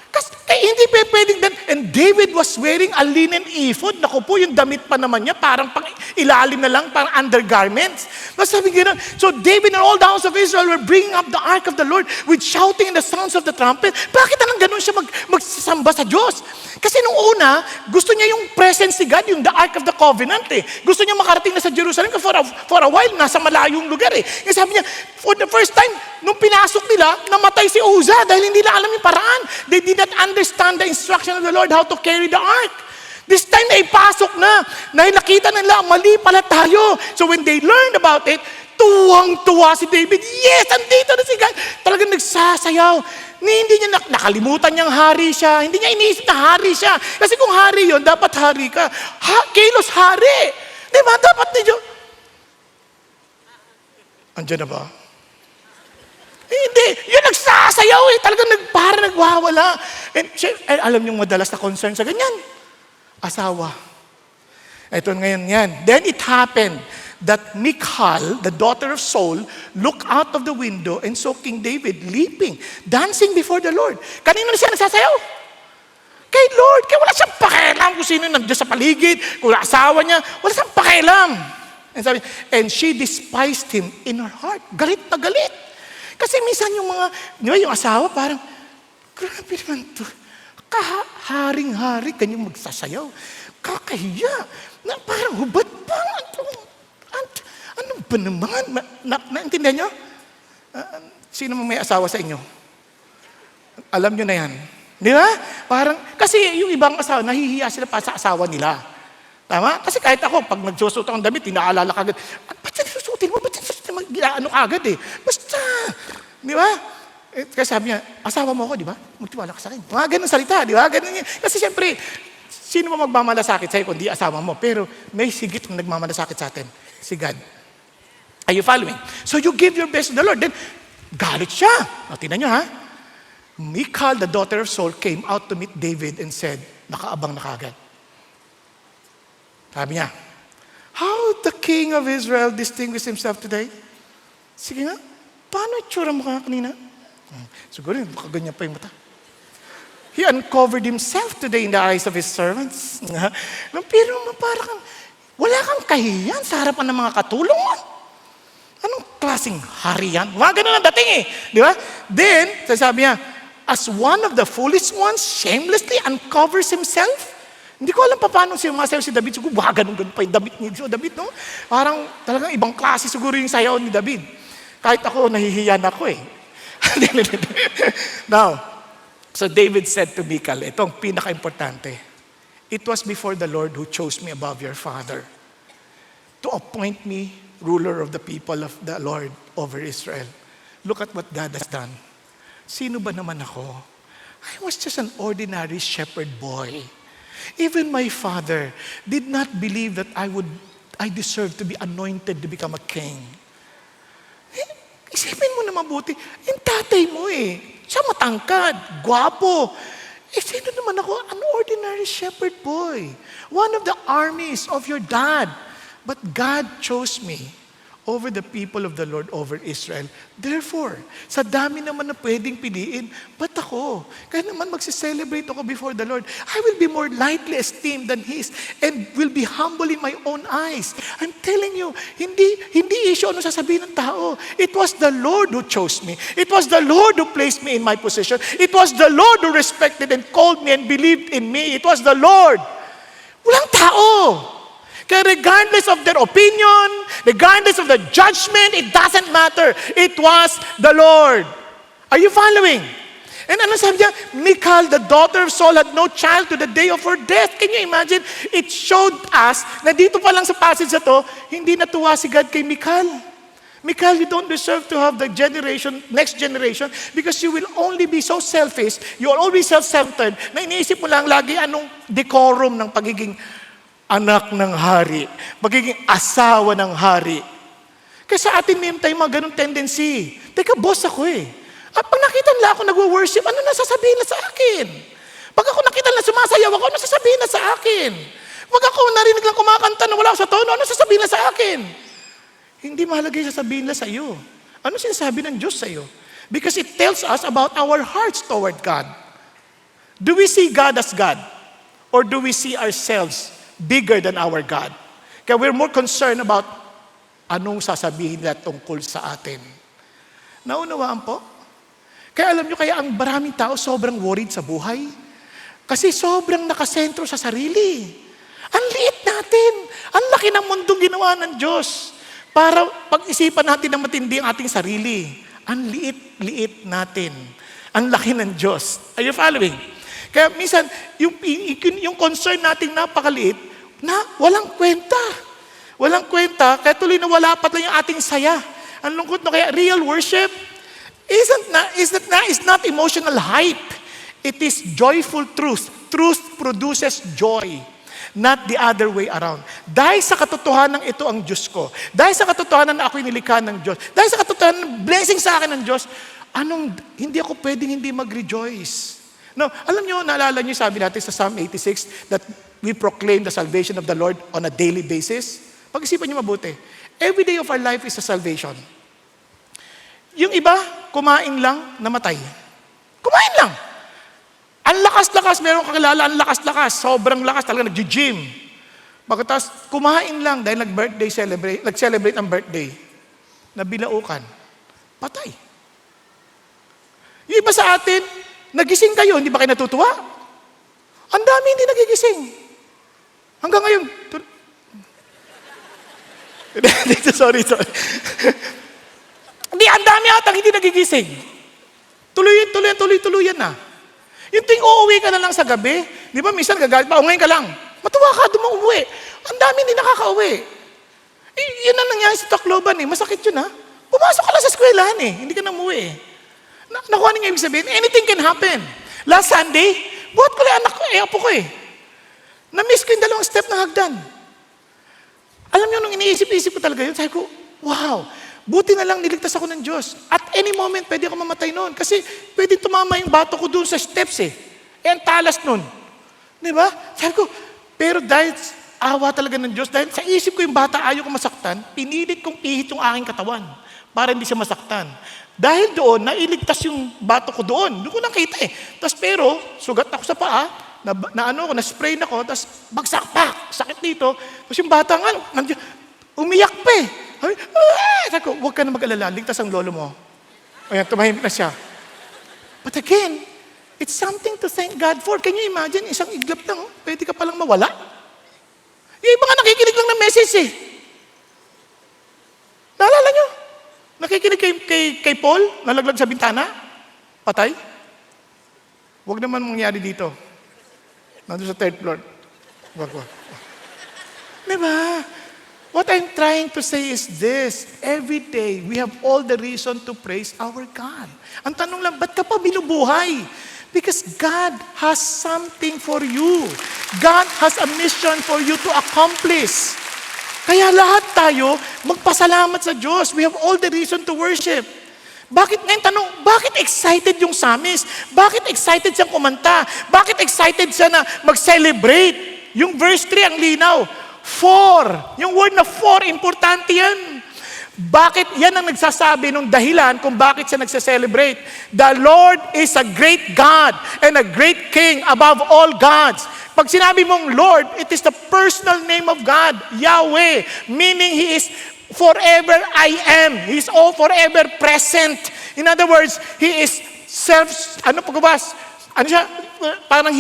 Kasi hindi pa pwedeng and David was wearing a linen ephod. Naku po, yung damit pa naman niya, parang pang ilalim na lang, parang undergarments. Mas sabi gano'n, so David and all the house of Israel were bringing up the ark of the Lord with shouting and the sounds of the trumpet. Bakit anong gano'n siya magsasamba sa Diyos? Kasi nung una, gusto niya yung presence ni God, yung the Ark of the Covenant eh. Gusto niya makarating na sa Jerusalem for a while, nasa malayong lugar eh. Kasi sabi niya, for the first time, nung pinasok nila, namatay si Uzzah dahil hindi nila alam yung paraan. They did not understand the instruction of the Lord how to carry the ark. This time na ipasok na, nakita nila, mali pala tayo. So when they learned about it, tuwang-tuwa si David. Yes, andito na si God. Talagang nagsasayaw. Hindi niya nakalimutan niyang hari siya. Hindi niya iniisip na hari siya. Kasi kung hari yon, dapat hari ka. Kilos hari. Di ba? Dapat niyo. Andiyan na ba? Hindi. Yun nagsasayaw eh. Talagang para nagwawala. And alam niyong madalas na concern sa ganyan. Asawa. Ito ngayon yan. Then it happened that Michal, the daughter of Saul, looked out of the window and saw King David leaping, dancing before the Lord. Kanino na siya nagsasayaw? Kay Lord. Kaya wala siyang pakialam kung sino nandiyan sa paligid, kung asawa niya, wala siyang pakialam. And she despised him in her heart. Galit na galit. Kasi minsan yung mga, yung asawa parang, grabe naman to. Haring-hari, kanyang magsasayaw. Kakahiya. Na parang hubad pa. Ano ba naman? Naintindihan nyo? Sino may asawa sa inyo? Alam nyo na yan. Di ba? Parang, kasi yung ibang asawa, nahihiya sila pa sa asawa nila. Tama? Kasi kahit ako, pag nagsusot akong damit, inaalala kagad, ba't siya susutin mo? Ba't siya susutin mo? Ano kagad eh? Basta, Di ba? Kaya sabi niya, asawa mo ako, di ba? Magtiwala ka sa akin. Mga ganun salita, di ba? Ganun yun. Kasi siyempre, sino mo magmamalasakit sa'yo kundi asawa mo? Pero may sigit na nagmamalasakit sa atin, si God. Are you following? So you give your best to the Lord. Then, galit siya. O, tingnan nyo ha. Michal, the daughter of Saul, came out to meet David and said, nakaabang na kagad. Sabi niya, how the king of Israel distinguished himself today? Sige nga, paano itsura mo kanina? Siguro, makaganyan pa yung mata. He uncovered himself today in the eyes of his servants. Pero parang, wala kang kahiyan sa harapan ng mga katulong mo. Anong klaseng hari yan? Mga ganun ang dating eh. Di ba? Then, sabi niya, as one of the foolish ones shamelessly uncovers himself. Hindi ko alam pa paano sumasayaw si David. Siguro, ganun pa yung damit ni David, no? Parang talagang ibang klase siguro yung sayaw ni David. Kahit ako, nahihiyan ako eh. Now, so David said to Michal, ito ang pinaka-importante. It was before the Lord who chose me above your father to appoint me ruler of the people of the Lord over Israel. Look at what God has done. Sino ba naman ako? I was just an ordinary shepherd boy. Even my father did not believe that I deserved to be anointed to become a king. Isipin mo na mabuti, yung tatay mo siya matangkad, gwapo. Sino naman ako? An ordinary shepherd boy. One of the armies of your dad. But God chose me over the people of the Lord, over Israel. Therefore, sa dami naman na pwedeng piliin, ba't ako? Kaya naman magsiselebrate ako before the Lord. I will be more lightly esteemed than His and will be humble in my own eyes. I'm telling you, hindi issue ano sasabihin ng tao. It was the Lord who chose me. It was the Lord who placed me in my position. It was the Lord who respected and called me and believed in me. It was the Lord. Walang tao. Kaya regardless of their opinion, regardless of the judgment, it doesn't matter. It was the Lord. Are you following? And ano sabi niya? Michal, the daughter of Saul, had no child to the day of her death. Can you imagine? It showed us na dito pa lang sa passage na to, hindi natuwa si God kay Michal. Michal, you don't deserve to have the next generation because you will only be so selfish, you will always self-centered, na iniisip mo lang lagi anong decorum ng pagiging anak ng hari, magiging asawa ng hari. Kasi sa atin may tayo mga ganun tendency. Teka, boss ako At pag nakita nila ako nagwo-worship, ano nasasabihin na sa akin? Pag ako nakita nila sumasayaw ako, ano sasabihin na sa akin? Pag ako narinig lang kumakanta na wala ako sa tono, ano sasabihin na sa akin? Hindi mahalaga yung sasabihin nila sa iyo. Ano sinasabi ng Diyos sa iyo? Because it tells us about our hearts toward God. Do we see God as God? Or do we see ourselves bigger than our God? Kaya we're more concerned about anong sasabihin nila tungkol sa atin. Naunawaan po? Kaya alam nyo, kaya ang maraming tao sobrang worried sa buhay. Kasi sobrang nakasentro sa sarili. Ang liit natin. Ang laki ng mundong ginawa ng Diyos. Para pag-isipan natin ng matindi ang ating sarili. Ang liit-liit natin. Ang laki ng Diyos. Are you following? Kaya minsan, yung concern natin napakaliit, na walang kwenta. Walang kwenta, kaya tuloy na wala pa lang yung ating saya. Ang lungkot na kaya, real worship is not emotional hype. It is joyful truth. Truth produces joy, not the other way around. Dahil sa katotohanan ito ang Diyos ko. Dahil sa katotohanan na ako'y nilikha ng Diyos. Dahil sa katotohanan ng blessing sa akin ng Diyos, hindi ako pwedeng hindi mag-rejoice. No, alam nyo, naalala nyo sabi natin sa Psalm 86 that we proclaim the salvation of the Lord on a daily basis. Pag-isipan nyo mabuti. Every day of our life is a salvation. Yung iba, kumain lang, namatay. Kumain lang. Ang lakas-lakas, meron kakilala, ang lakas-lakas, sobrang lakas, talaga nag-gym. Pagkatapos, kumain lang dahil nag-celebrate ang birthday. Nabilaukan. Patay. Yung iba sa atin, nagising kayo, hindi ba kayo natutuwa? Ang dami hindi nagigising. Hanggang ngayon. Sorry. Hindi, ang dami atang hindi nagigising. Tuloy-tuloy na. Yung ting uuwi ka na lang sa gabi, di ba minsan gagalit pa, ngayon ka lang. Matuwa ka, umuwi. Ang dami hindi nakakauwi. Yun ang nangyari sa Tacloban Masakit yun Pumasok ka lang sa eskwelahan hindi ka na umuwi Nakuha niyo ibig sabihin? Anything can happen. Last Sunday, buhat ko lang anak ko, apo ko eh. Na-miss ko yung dalawang step ng hagdan. Alam niyo, nung iniisip-isip ko talaga yun, sabi ko, wow, buti na lang niligtas ako ng Diyos. At any moment, pwede ako mamatay noon. Kasi pwede tumama yung bato ko doon sa steps eh. Ang talas noon. Di ba? Sabi ko, pero dahil awa talaga ng Diyos, dahil sa isip ko yung bata ayaw ko masaktan, pinilit kong pihit yung aking katawan para hindi siya masaktan. Dahil doon, nailigtas yung bato ko doon. Doon ko nakita eh. Tapos pero, sugat ako sa paa, na-spray na ako, tapos bagsak pa, sakit dito. Tapos yung bata nga, umiyak pa eh. Sabi ko, huwag ka na mag-alala, ligtas ang lolo mo. Ayan, tumahimik na siya. But again, it's something to thank God for. Can you imagine, isang iglap lang, pwede ka palang mawala? Yung iba nga nakikinig lang ng message eh. Naalala nyo? Nakikinig kay Paul, nalaglag sa bintana, patay. Huwag naman mangyari dito. Nandun sa third floor. Wag. Diba? What I'm trying to say is this. Every day, we have all the reason to praise our God. Ang tanong lang, ba't ka pa binubuhay? Because God has something for you. God has a mission for you to accomplish. Kaya lahat tayo, magpasalamat sa Diyos. We have all the reason to worship. Bakit ngayon tanong, bakit excited yung psalmist? Bakit excited siyang kumanta? Bakit excited siya na mag-celebrate? Yung verse 3 ang linaw. For. Yung word na for, importante yan. Bakit yan ang nagsasabi ng dahilan kung bakit siya nagsa-celebrate? The Lord is a great God and a great King above all gods. Pag sinabi mong Lord, it is the personal name of God, Yahweh, meaning He is forever I am. He is all forever present. In other words, He is parang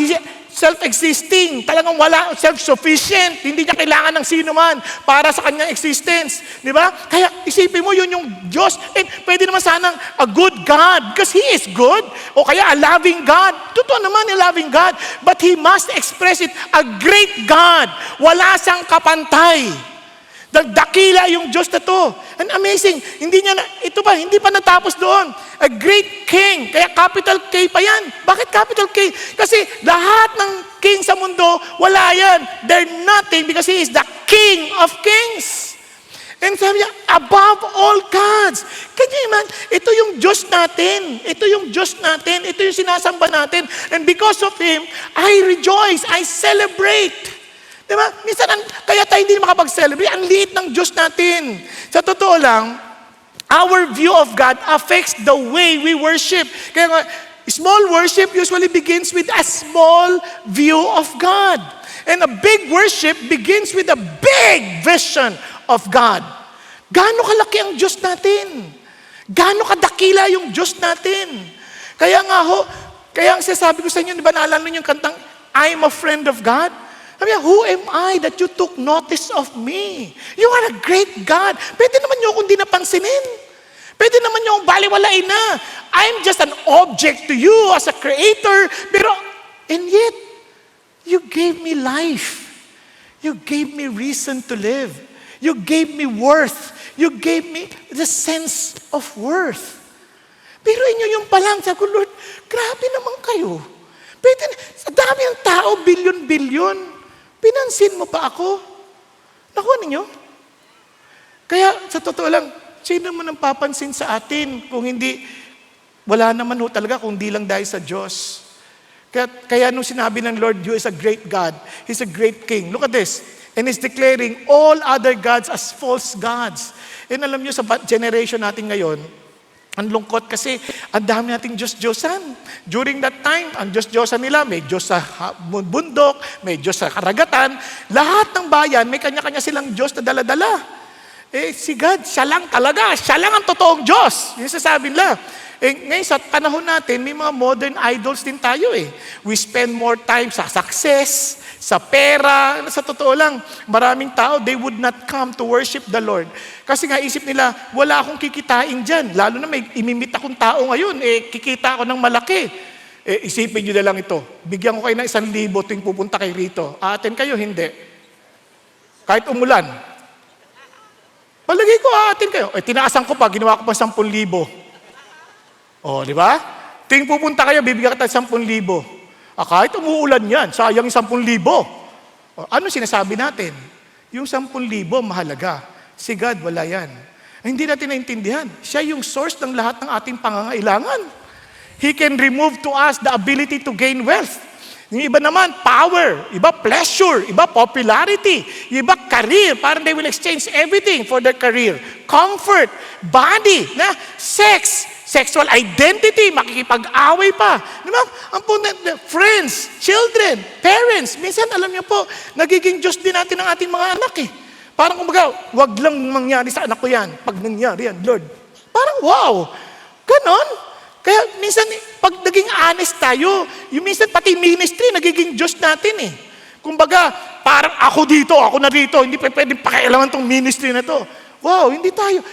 self-existing, talagang wala, self-sufficient, hindi niya kailangan ng sino man para sa kanyang existence. Di ba? Kaya isipin mo, yun yung Diyos. Pwede naman sanang a good God because He is good. O kaya a loving God. Totoo naman a loving God. But He must express it, a great God. Wala siyang kapantay. Dakila yung Diyos na to. And amazing, hindi pa natapos doon. A great King, kaya capital K pa yan. Bakit capital K? Kasi lahat ng king sa mundo, wala yan. They're nothing because He is the King of Kings. And sabi niya, above all gods. Can you imagine? Ito yung Diyos natin. Ito yung Diyos natin. Ito yung sinasamba natin. And because of Him, I rejoice. I celebrate. Diba? Minsan, kaya tayo hindi makapag-celebrate. Ang liit ng Diyos natin. Sa totoo lang, our view of God affects the way we worship. Kaya nga, small worship usually begins with a small view of God. And a big worship begins with a big vision of God. Gaano kalaki ang Diyos natin? Gaano kadakila yung Diyos natin? Kaya nga kaya ang sinasabi ko sa inyo, di ba naalala niyo yung kantang, I'm a friend of God? Sabi niya, who am I that you took notice of me? You are a great God. Pwede naman niyo akong di napansinin. Pwede naman niyo akong baliwalain na. I'm just an object to you as a creator. And yet, you gave me life. You gave me reason to live. You gave me worth. You gave me the sense of worth. Pero inyo yung palang, sabi ko, Lord, grabe naman kayo. Sa dami ng tao, bilyon-bilyon. Pinansin mo pa ako? Nakuha ninyo? Kaya sa totoo lang, sino man ang papansin sa atin kung hindi, wala naman talaga kung di lang dahil sa Diyos. Kaya nung sinabi ng Lord, you is a great God. He's a great King. Look at this. And He's declaring all other gods as false gods. And alam niyo sa generation natin ngayon, ang lungkot kasi ang dami nating Diyos-Diyosan. During that time, ang Diyos-Diyosan nila, may Diyos sa bundok, may Diyos sa karagatan. Lahat ng bayan, may kanya-kanya silang Diyos na dala-dala. Si God, siya lang talaga. Siya lang ang totoong Diyos. Yung sasabi nila. Ngayon sa panahon natin, may mga modern idols din tayo eh. We spend more time sa success, sa pera. Sa totoo lang, maraming tao, they would not come to worship the Lord. Kasi nga isip nila, wala akong kikitain dyan. Lalo na may imimit akong tao ngayon, kikita ako ng malaki. Isipin nyo na lang ito. Bigyan ko kayo ng 1,000 tuwing pupunta kayo rito. Aaten kayo, hindi. Kahit umulan. Palagay ko, aaten kayo. Tinaasan ko pa, ginawa ko pa 10,000. O, di ba? Ting pupunta kayo, bibigyan kita 10,000. Kahit umuulan yan, sayang 10,000. Ano sinasabi natin? Yung 10,000 mahalaga. Si God, wala yan. Hindi natin naintindihan. Siya yung source ng lahat ng ating pangangailangan. He can remove to us the ability to gain wealth. Yung iba naman, power. Iba, pleasure. Iba, popularity. Yung iba, career. Parang they will exchange everything for their career. Comfort. Body. Sex. Sexual identity. Makikipag-away pa. Diba? Ang friends, children, parents. Minsan, alam niyo po, nagiging Diyos din natin ang ating mga anak eh. Parang kumbaga, wag lang mangyari sa anak ko yan. Pag nangyari yan, Lord. Parang wow. Ganon. Kaya minsan, pag naging honest tayo, yung minsan pati ministry, nagiging Diyos natin eh. Kumbaga, parang ako dito, ako na dito, hindi pa pwedeng pakialaman tong ministry na to. Wow, hindi tayo.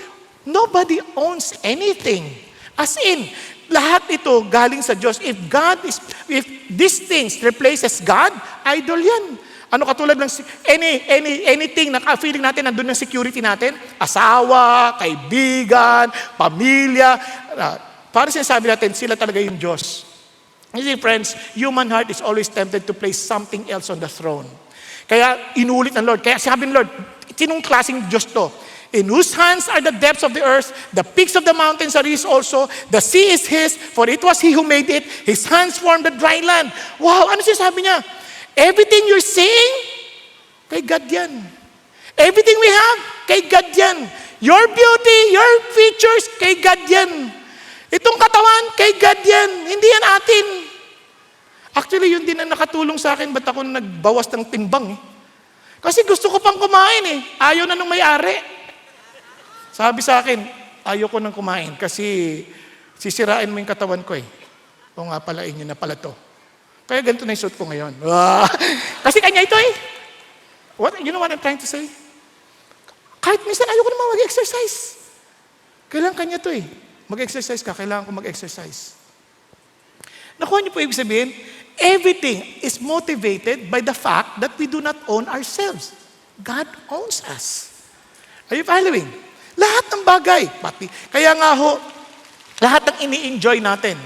Nobody owns anything. As in, lahat ito galing sa Diyos. If these things replaces God, idol yan. Ano katulad ng anything na feeling natin nandun ng security natin? Asawa, kaibigan, pamilya, para sinasabi natin, sila talaga yung Diyos. You see, friends, human heart is always tempted to place something else on the throne. Kaya inulit ng Lord. Kaya sabi ng Lord, sinong klaseng Diyos to? In whose hands are the depths of the earth, the peaks of the mountains are His also, the sea is His, for it was He who made it, His hands formed the dry land. Wow, ano sinasabi niya? Everything you're seeing, kay God yan. Everything we have, kay God yan. Your beauty, your features, kay God yan. Itong katawan, kay God yan. Hindi yan atin. Actually, yun din ang nakatulong sa akin. Ba't ako nagbawas ng timbang eh? Kasi gusto ko pang kumain eh. Ayaw na nung may-ari. Sabi sa akin, ayaw ko nang kumain kasi sisirain mo yung katawan ko eh. O nga pala, inyo na pala to. Kaya ganito na yung suit ko ngayon. Kasi kanya ito eh. You know what I'm trying to say? Kahit minsan ayaw ko naman mag-exercise. Kailangan kanya to eh. Mag-exercise ka, kailangan ko mag-exercise. Nakuha niyo po ibig sabihin? Everything is motivated by the fact that we do not own ourselves. God owns us. Are you following? Lahat ng bagay. Kaya nga ho, lahat ng ini-enjoy natin.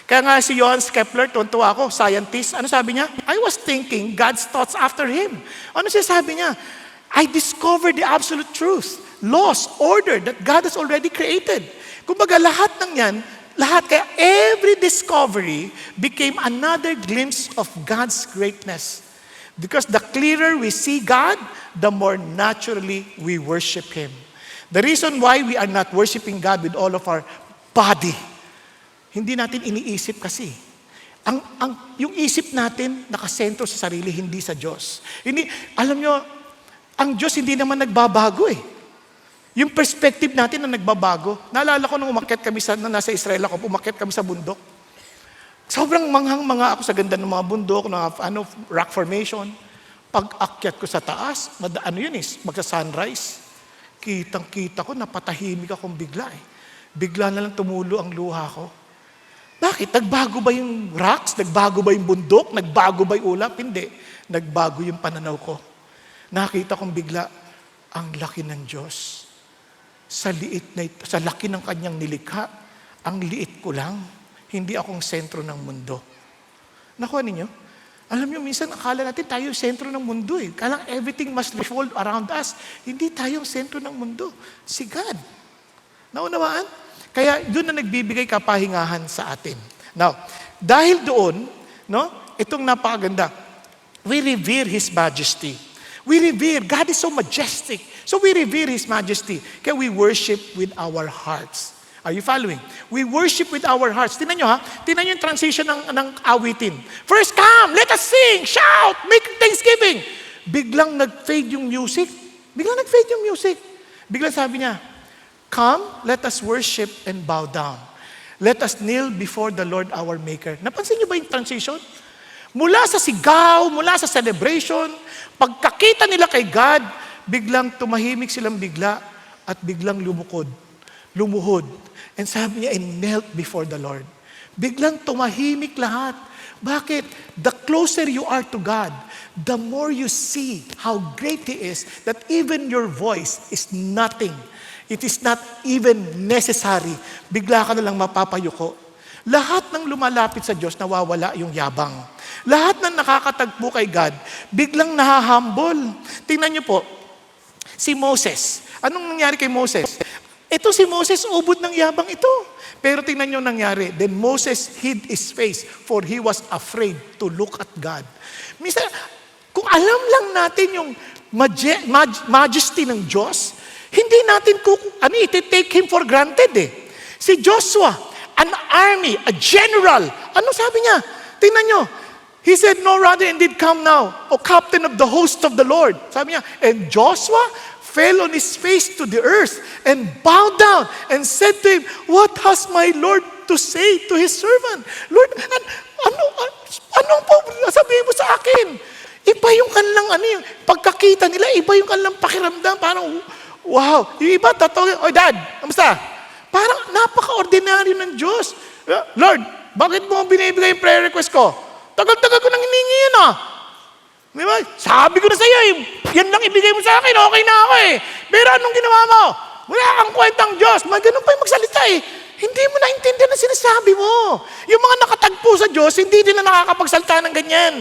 Kaya nga si Johannes Kepler, tuntua ako, scientist, ano sabi niya? I was thinking God's thoughts after him. Ano siya sabi niya? I discovered the absolute truth, laws, order that God has already created. Kumbaga lahat ng yan, kaya every discovery became another glimpse of God's greatness. Because the clearer we see God, the more naturally we worship Him. The reason why we are not worshiping God with all of our body, hindi natin iniisip kasi. Yung isip natin nakasentro sa sarili, hindi sa Diyos. Alam nyo, ang Diyos hindi naman nagbabago eh. Yung perspective natin na nagbabago. Naalala ko nung umakyat kami nasa Israel ako, umakyat kami sa bundok. Sobrang manghang-manga ako sa ganda ng mga bundok, rock formation. Pag-akyat ko sa taas, magsa-sunrise. Kitang-kita ko, napatahimik akong bigla eh. Bigla na lang tumulo ang luha ko. Bakit? Nagbago ba yung rocks? Nagbago ba yung bundok? Nagbago ba yung ulap? Hindi. Nagbago yung pananaw ko. Nakita kong bigla, ang laki ng Diyos. Sa laki ng kanyang nilikha, ang liit ko lang. Hindi akong sentro ng mundo. Nakuha ninyo? Alam nyo, minsan akala natin tayo yung sentro ng mundo eh. Kala everything must revolve around us. Hindi tayo yung sentro ng mundo. Si God. Naunawaan? Kaya doon na nagbibigay kapahingahan sa atin. Now, dahil doon, itong napakaganda, we revere His majesty. We revere. God is so majestic. So we revere His majesty. Kaya we worship with our hearts. Are you following? We worship with our hearts. Tingnan nyo ha. Tingnan nyo yung transition ng awitin. First, come, let us sing, shout, make thanksgiving. Biglang nag-fade yung music. Biglang sabi niya, come, let us worship and bow down. Let us kneel before the Lord our Maker. Napansin niyo ba yung transition? Mula sa sigaw, mula sa celebration, pagkakita nila kay God, biglang tumahimik silang bigla at biglang lumuhod. And sabi niya, and knelt before the Lord. Biglang tumahimik lahat. Bakit? The closer you are to God, the more you see how great He is, that even your voice is nothing It is not even necessary. Bigla ka na lang mapapayuko. Lahat ng lumalapit sa Diyos, nawawala yung yabang. Lahat ng nakakatagpo kay God, biglang nahahumble. Tingnan niyo po, si Moses. Anong nangyari kay Moses? Ito si Moses, ubod ng yabang ito. Pero tingnan niyo nangyari. Then Moses hid his face, for he was afraid to look at God. Minsan, kung alam lang natin yung majesty ng Diyos, hindi natin iti-take Him for granted eh. Si Joshua, an army, a general, ano sabi niya? Tingnan niyo, he said, no, rather indeed come now, O captain of the host of the Lord. Sabi niya, and Joshua fell on his face to the earth and bowed down and said to him, what has my Lord to say to his servant? Lord, ano po sabihin mo sa akin? Iba yung kanilang yung pagkakita nila, iba yung kanilang pakiramdam, parang, wow. Yung iba, oy dad, kamusta? Parang napaka-ordinaryo ng Diyos. Lord, bakit mo binibigay yung prayer request ko? Tagal-tagal ko nang hiningi yan Di ba? Sabi ko na sa iyo, yan lang ibigay mo sa akin, okay na ako Pero anong ginawa mo? Wala kang kwentang Diyos. Ganun pa yung magsalita Hindi mo naintindihan ang sinasabi mo. Yung mga nakatagpo sa Diyos, hindi din na nakakapagsalita ng ganyan.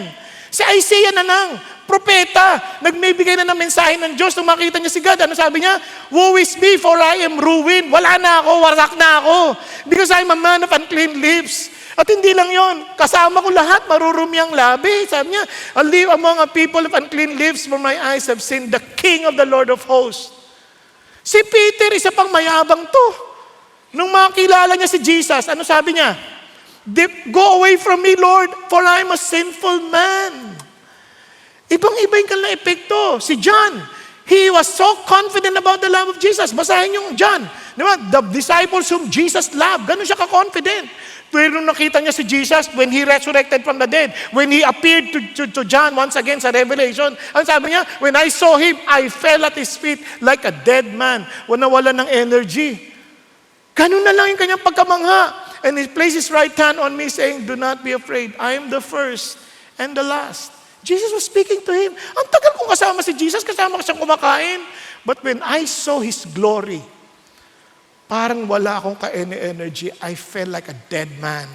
Si Isaiah na lang, propeta, nagbibigay na ng mensahe ng Diyos. Nung makita niya si God, ano sabi niya? Woe is me, for I am ruined. Wala na ako, wasak na ako. Because I'm a man of unclean lips. At hindi lang yon, kasama ko lahat, marurumi ang labi. Sabi niya, I live among a people of unclean lips, for my eyes have seen the King of the Lord of hosts. Si Peter, isa pang mayabang to. Nung makilala niya si Jesus, ano sabi niya? Go away from me, Lord, for I'm a sinful man. Ibang-iba yung kanilang epekto. Si John, he was so confident about the love of Jesus. Basahin yung John. Diba? The disciples whom Jesus loved. Ganun siya ka-confident. Pero nung nakita niya si Jesus, when He resurrected from the dead, when He appeared to John once again sa Revelation, ang sabi niya, when I saw Him, I fell at His feet like a dead man. Nawala ng energy. Ganun na lang yung kanyang pagkamangha. And He placed His right hand on me saying, do not be afraid. I am the first and the last. Jesus was speaking to him. Ang tagal kong kasama si Jesus, kasama ko siyang kumakain. But when I saw His glory, parang wala akong ka-energy. I felt like a dead man.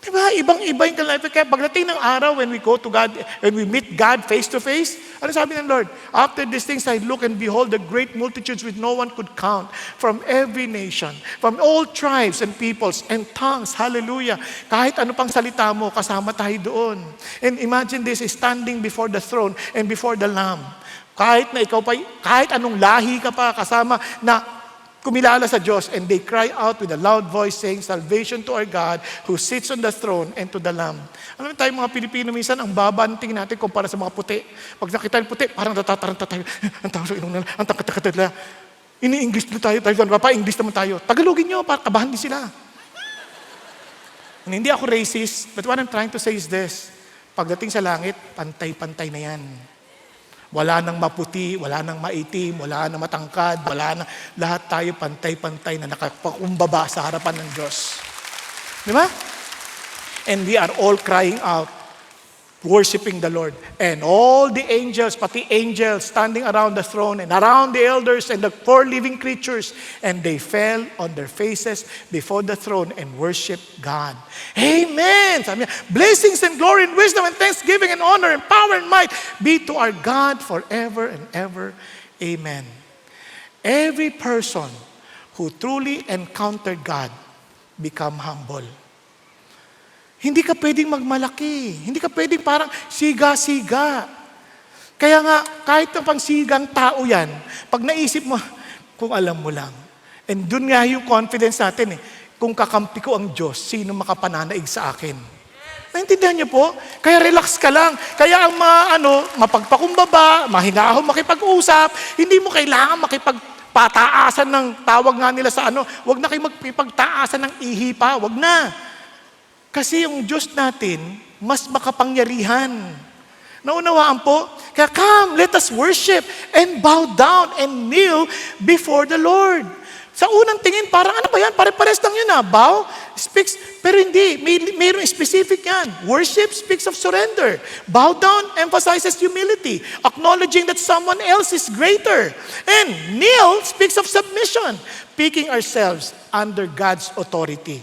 Diba? Ibang-iba yung life. Kaya pagdating ng araw, when we go to God, when we meet God face to face, ano sabi ng Lord? After these things I look and behold the great multitudes which no one could count, from every nation, from all tribes and peoples and tongues. Hallelujah. Kahit ano pang salita mo, kasama tayo doon. And imagine this, standing before the throne and before the Lamb. Kahit na ikaw pa, kahit anong lahi ka pa, kasama na kumilala sa Diyos, and they cry out with a loud voice saying, salvation to our God who sits on the throne and to the Lamb. Alam mo tayo mga Pilipino minsan, ang babanting natin kumpara sa mga puti. Pag nakita yung puti, parang natataranta tayo. Ang tawag sa inong nila, ang takatakatala. Ini-English na tayo, English naman tayo. Tagalogin nyo, para kabahan din sila. And hindi ako racist, but what I'm trying to say is this, pagdating sa langit, pantay-pantay na yan. Wala nang maputi, wala nang maitim, wala nang matangkad, wala nang lahat tayo pantay-pantay na nakapakumbaba sa harapan ng Diyos. Di ba? And we are all crying out, worshiping the Lord. And all the angels, pati angels, standing around the throne and around the elders and the four living creatures, and they fell on their faces before the throne and worshiped God. Amen! Sabi niya, blessings and glory and wisdom and thanksgiving and honor and power and might be to our God forever and ever. Amen. Every person who truly encountered God become humble. Hindi ka pwedeng magmalaki. Hindi ka pwedeng parang siga-siga. Kaya nga, kahit na pang sigang tao yan, pag naisip mo, kung alam mo lang. And dun nga yung confidence natin kung kakampi ko ang Diyos, sino makapananaig sa akin? Naintindihan niyo po? Kaya relax ka lang. Kaya ang mapagpakumbaba, mahinahon makipag-usap, hindi mo kailangan makipagpataasan ng tawag nga nila sa wag na kayo magpipagtaasan ng ihi pa, wag na. Kasi yung Diyos natin, mas makapangyarihan. Naunawaan po? Kaya come, let us worship and bow down and kneel before the Lord. Sa unang tingin, parang ano ba yan? Pare-pares lang yun Bow speaks, pero hindi. Mayroong specific yan. Worship speaks of surrender. Bow down emphasizes humility, acknowledging that someone else is greater. And kneel speaks of submission, picking ourselves under God's authority.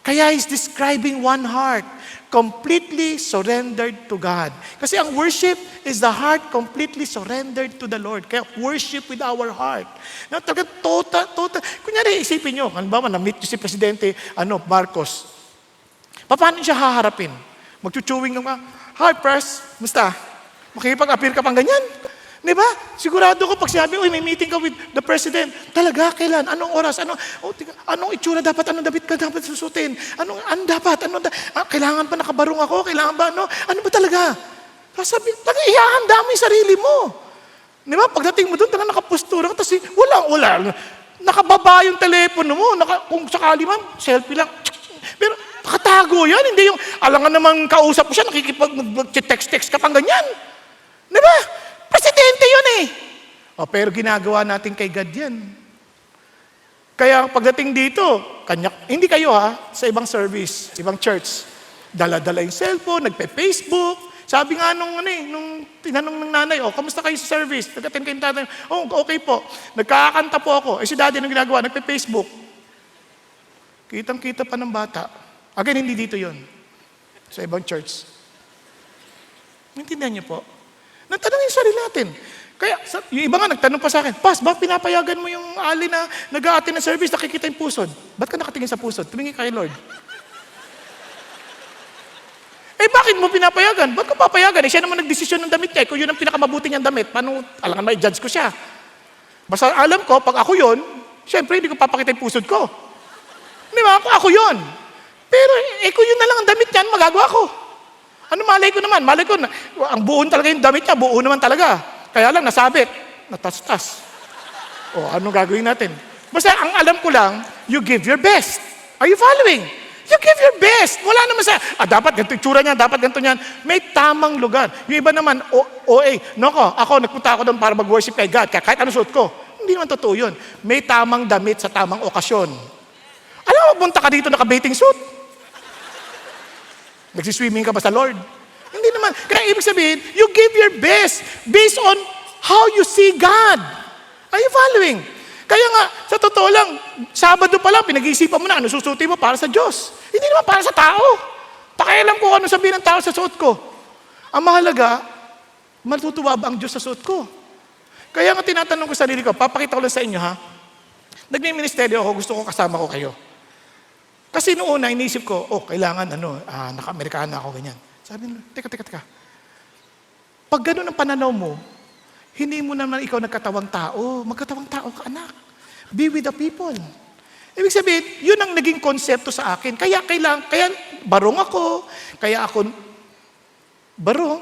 Kaya he's describing one heart, completely surrendered to God. Kasi ang worship is the heart completely surrendered to the Lord. Kaya worship with our heart. Na talaga total. Kunyari, isipin nyo, halimbawa, na-meet nyo si Presidente Marcos. Paano siya haharapin? Magchuchewing ka, hi, Pres, musta? Makikipag-appear ka pang ganyan? Di ba? Sigurado ko pag sinabi, may meeting ka with the President. Talaga, kailan? Anong oras? Anong itsura dapat? Anong damit ka dapat susutin? Anong dapat? Kailangan ba nakabarong ako? Kailangan ba ano ba talaga? Sabi, ihahanda mo yung sarili mo. Di ba? Pagdating mo doon, nakapustura ka, tapos wala. Nakababa yung telepono mo. Kung sakali man, selfie lang. Pero nakatago yan. Hindi yung, alangan namang kausap mo siya, nakikipag-text ka pang ganyan. Di ba? Presidente yun pero ginagawa natin kay God yan. Kaya pagdating dito, hindi kayo sa ibang service, ibang church, dala-dala yung cellphone, nagpe-Facebook. Sabi nga nung tinanong ng nanay, kamusta kayo sa service? Nag-attend kayo ng tatay, okay po. Nagkakanta po ako. Si daddy, anong ginagawa? Nagpe-Facebook. Kitang-kita pa ng bata. Again, hindi dito yon sa ibang church. Naintindihan niyo po? Natanong yung sarili natin. Kaya, yung iba nga nagtanong pa sa akin, Pas, bakit pinapayagan mo yung ali na nag-a-attend ng service, nakikita yung pusod? Ba't ka nakatingin sa pusod? Tumingin kay Lord. Bakit mo pinapayagan? Ba't ko papayagan? Siya naman nagdesisyon ng damit niya. Kung yun ang pinakamabuti niyang damit, paano, alangan may judge ko siya. Basta alam ko, pag ako yun, syempre hindi ko papakita yung pusod ko. Di ba? Ako yun. Pero, kung yun na lang ang damit niyan, magagawa ko. Ano malay ko naman? Malay ko, ang buon talaga yung damit niya, buo naman talaga. Kaya lang, nasabit, natas-tas. Anong gagawin natin? Basta ang alam ko lang, you give your best. Are you following? You give your best. Wala naman dapat ganito yung tsura niya, dapat ganito niyan. May tamang lugar. Yung iba naman, ako, nagpunta ako doon para mag-worship kay God, kahit ano suot ko. Hindi naman totoo yun. May tamang damit sa tamang okasyon. Alam mo, punta ka dito naka-bathing suit. Nagsiswimming ka ba sa Lord? Hindi naman. Kaya ibig sabihin, you give your best based on how you see God. Are you following? Kaya nga, sa totoo lang, Sabado pa lang, pinag-iisipan mo na ano susuti mo para sa Diyos. Hindi naman para sa tao. Pakialam ko ano sabihin ng tao sa suot ko. Ang mahalaga, matutuwa ba ang Diyos sa suot ko? Kaya nga tinatanong ko sa sarili ko, papakita ko lang sa inyo Nagmi-ministeryo ako, gusto ko kasama ko kayo. Kasi noong una, inisip ko, kailangan, naka-Amerikana ako, ganyan. Sabi nila, teka. Pag ganun ang pananaw mo, hindi mo naman ikaw nagkatawang tao. Magkatawang tao ka, anak. Be with the people. Ibig sabihin, yun ang naging konsepto sa akin. Kaya barong ako, barong.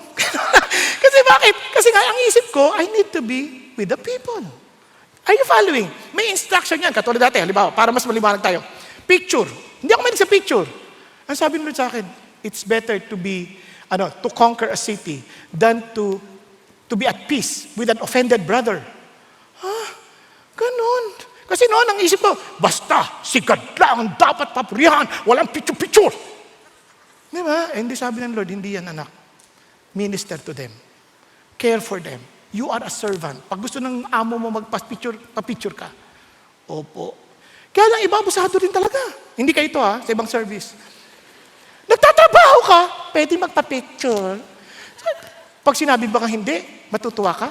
Kasi bakit? Kasi nga, ang isip ko, I need to be with the people. Are you following? May instruction yan. Katulad dati, halimbawa, para mas maliwanag tayo. Picture. Hindi ako mahilig sa picture. Ang sabi nila sa akin, it's better to conquer a city than to be at peace with an offended brother. Ganun. Kasi noon, ang isip ko, basta, si God lang ang dapat papurihan, walang picture-picture. Di ba? Hindi sabi ng Lord, hindi yan, anak. Minister to them. Care for them. You are a servant. Pag gusto ng amo mo magpa-picture ka. Opo. Kaya lang, iba abusado rin talaga. Hindi kayo ito sa ibang service. Nagtatrabaho ka, pwede magpa-picture. Pag sinabi ba ka hindi, matutuwa ka?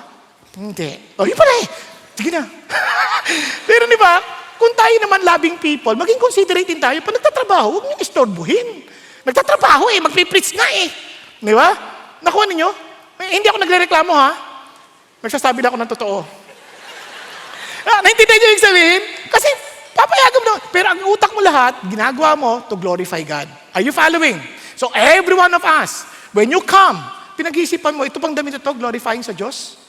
Hindi. Yun pala Sige na. Pero di ba, kung tayo naman loving people, maging considerate din tayo. Pag nagtatrabaho, huwag niyong istorbuhin. Nagtatrabaho magpipreach nga Di ba? Nakuha ninyo? Hindi ako nagre-reklamo Nagsasabi lang ako ng totoo. Naintindihan niyo yung sabihin? Kasi papayagan mo pero ang utak mo lahat, ginagawa mo to glorify God. Are you following? So every one of us, when you come, pinag-iisipan mo, ito pang damit ito, glorifying sa Diyos.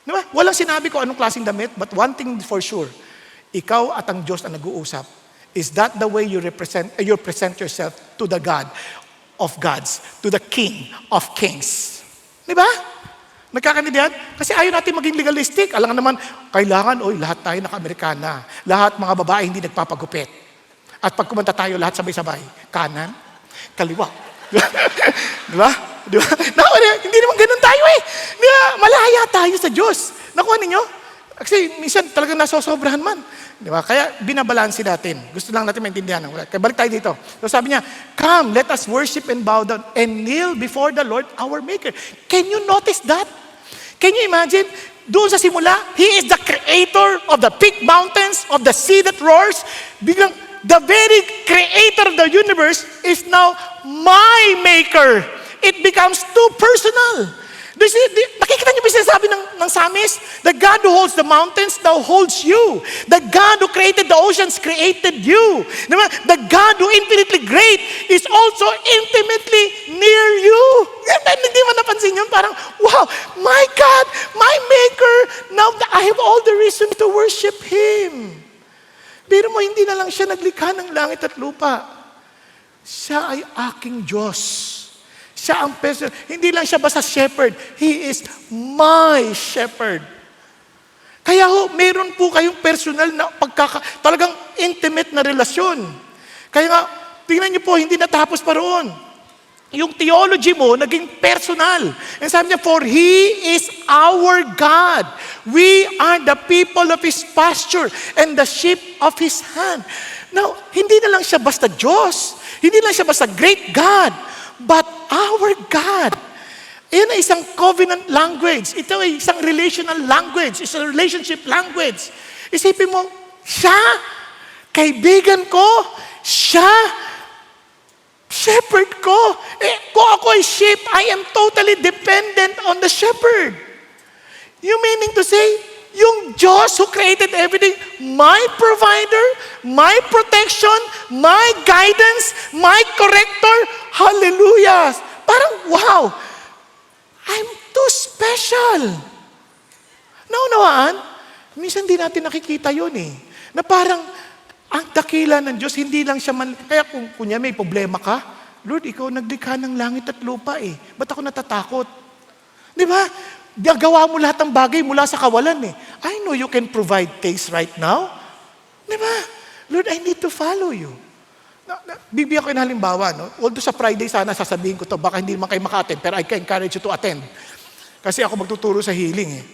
Diba? Walang sinabi ko anong klaseng damit, but one thing for sure, ikaw at ang Diyos ang nag-uusap. Is that the way you present yourself to the God of gods, to the King of kings? Diba? Nagkakaintindihan? Kasi ayaw natin maging legalistic. Alam nga naman, kailangan, lahat tayo naka-Amerikana. Lahat mga babae hindi nagpapagupit. At pag kumanta tayo, lahat sabay-sabay. Kanan, kaliwa. Di ba? Di ba? Naku, hindi naman ganun tayo eh. Di ba? Malaya tayo sa Diyos. Nakuha ninyo? Kasi minsan talagang nasosobrahan man. Di ba? Kaya binabalansin natin. Gusto lang natin maintindihan. Kaya balik tayo dito. So sabi niya, come, let us worship and bow down and kneel before the Lord our Maker. Can you notice that? Can you imagine? Doon sa simula, He is the creator of the peak mountains, of the sea that roars. Biglang, the very creator of the universe is now my Maker. It becomes too personal. Nakikita niyo ba sinasabi ng psalmist? The God who holds the mountains now holds you. The God who created the oceans created you. Diba? The God who infinitely great is also intimately near you. Hindi mo napansin yun? Parang, wow, my God, my Maker, now I have all the reason to worship Him. Pero mo, hindi na lang siya naglikha ng langit at lupa. Siya ay aking Diyos. Siya ang person. Hindi lang siya basta shepherd. He is my shepherd. Kaya meron po kayong personal na talagang intimate na relasyon. Kaya nga, tingnan niyo po, hindi natapos pa roon. Yung theology mo, naging personal. And sabi niya, for He is our God. We are the people of His pasture and the sheep of His hand. Now, hindi na lang siya basta Diyos. Hindi lang siya basta great God. But our God, yan ay isang covenant language. Ito ay isang relational language. It's a relationship language. Isipin mo, siya, kaibigan ko, siya, shepherd ko. Kung ako ay sheep, I am totally dependent on the shepherd. You meaning to say, yung Diyos who created everything, my provider, my protection, my guidance, my corrector, hallelujah. Parang, wow, I'm too special. Naunawaan? Minsan di natin nakikita yun eh. Na parang, ang dakila ng Diyos, hindi lang siya kaya kung kunya may problema ka, Lord, ikaw naglikha ng langit at lupa eh. Ba't ako natatakot? Di ba? Gagawa mo lahat ng bagay mula sa kawalan eh. I know you can provide taste right now. Di ba? Lord, I need to follow you. Bibigyan ko yung halimbawa. No? Although sa Friday sana sasabihin ko to, baka hindi naman kayo maka-attend, pero I can encourage you to attend. Kasi ako magtuturo sa healing eh.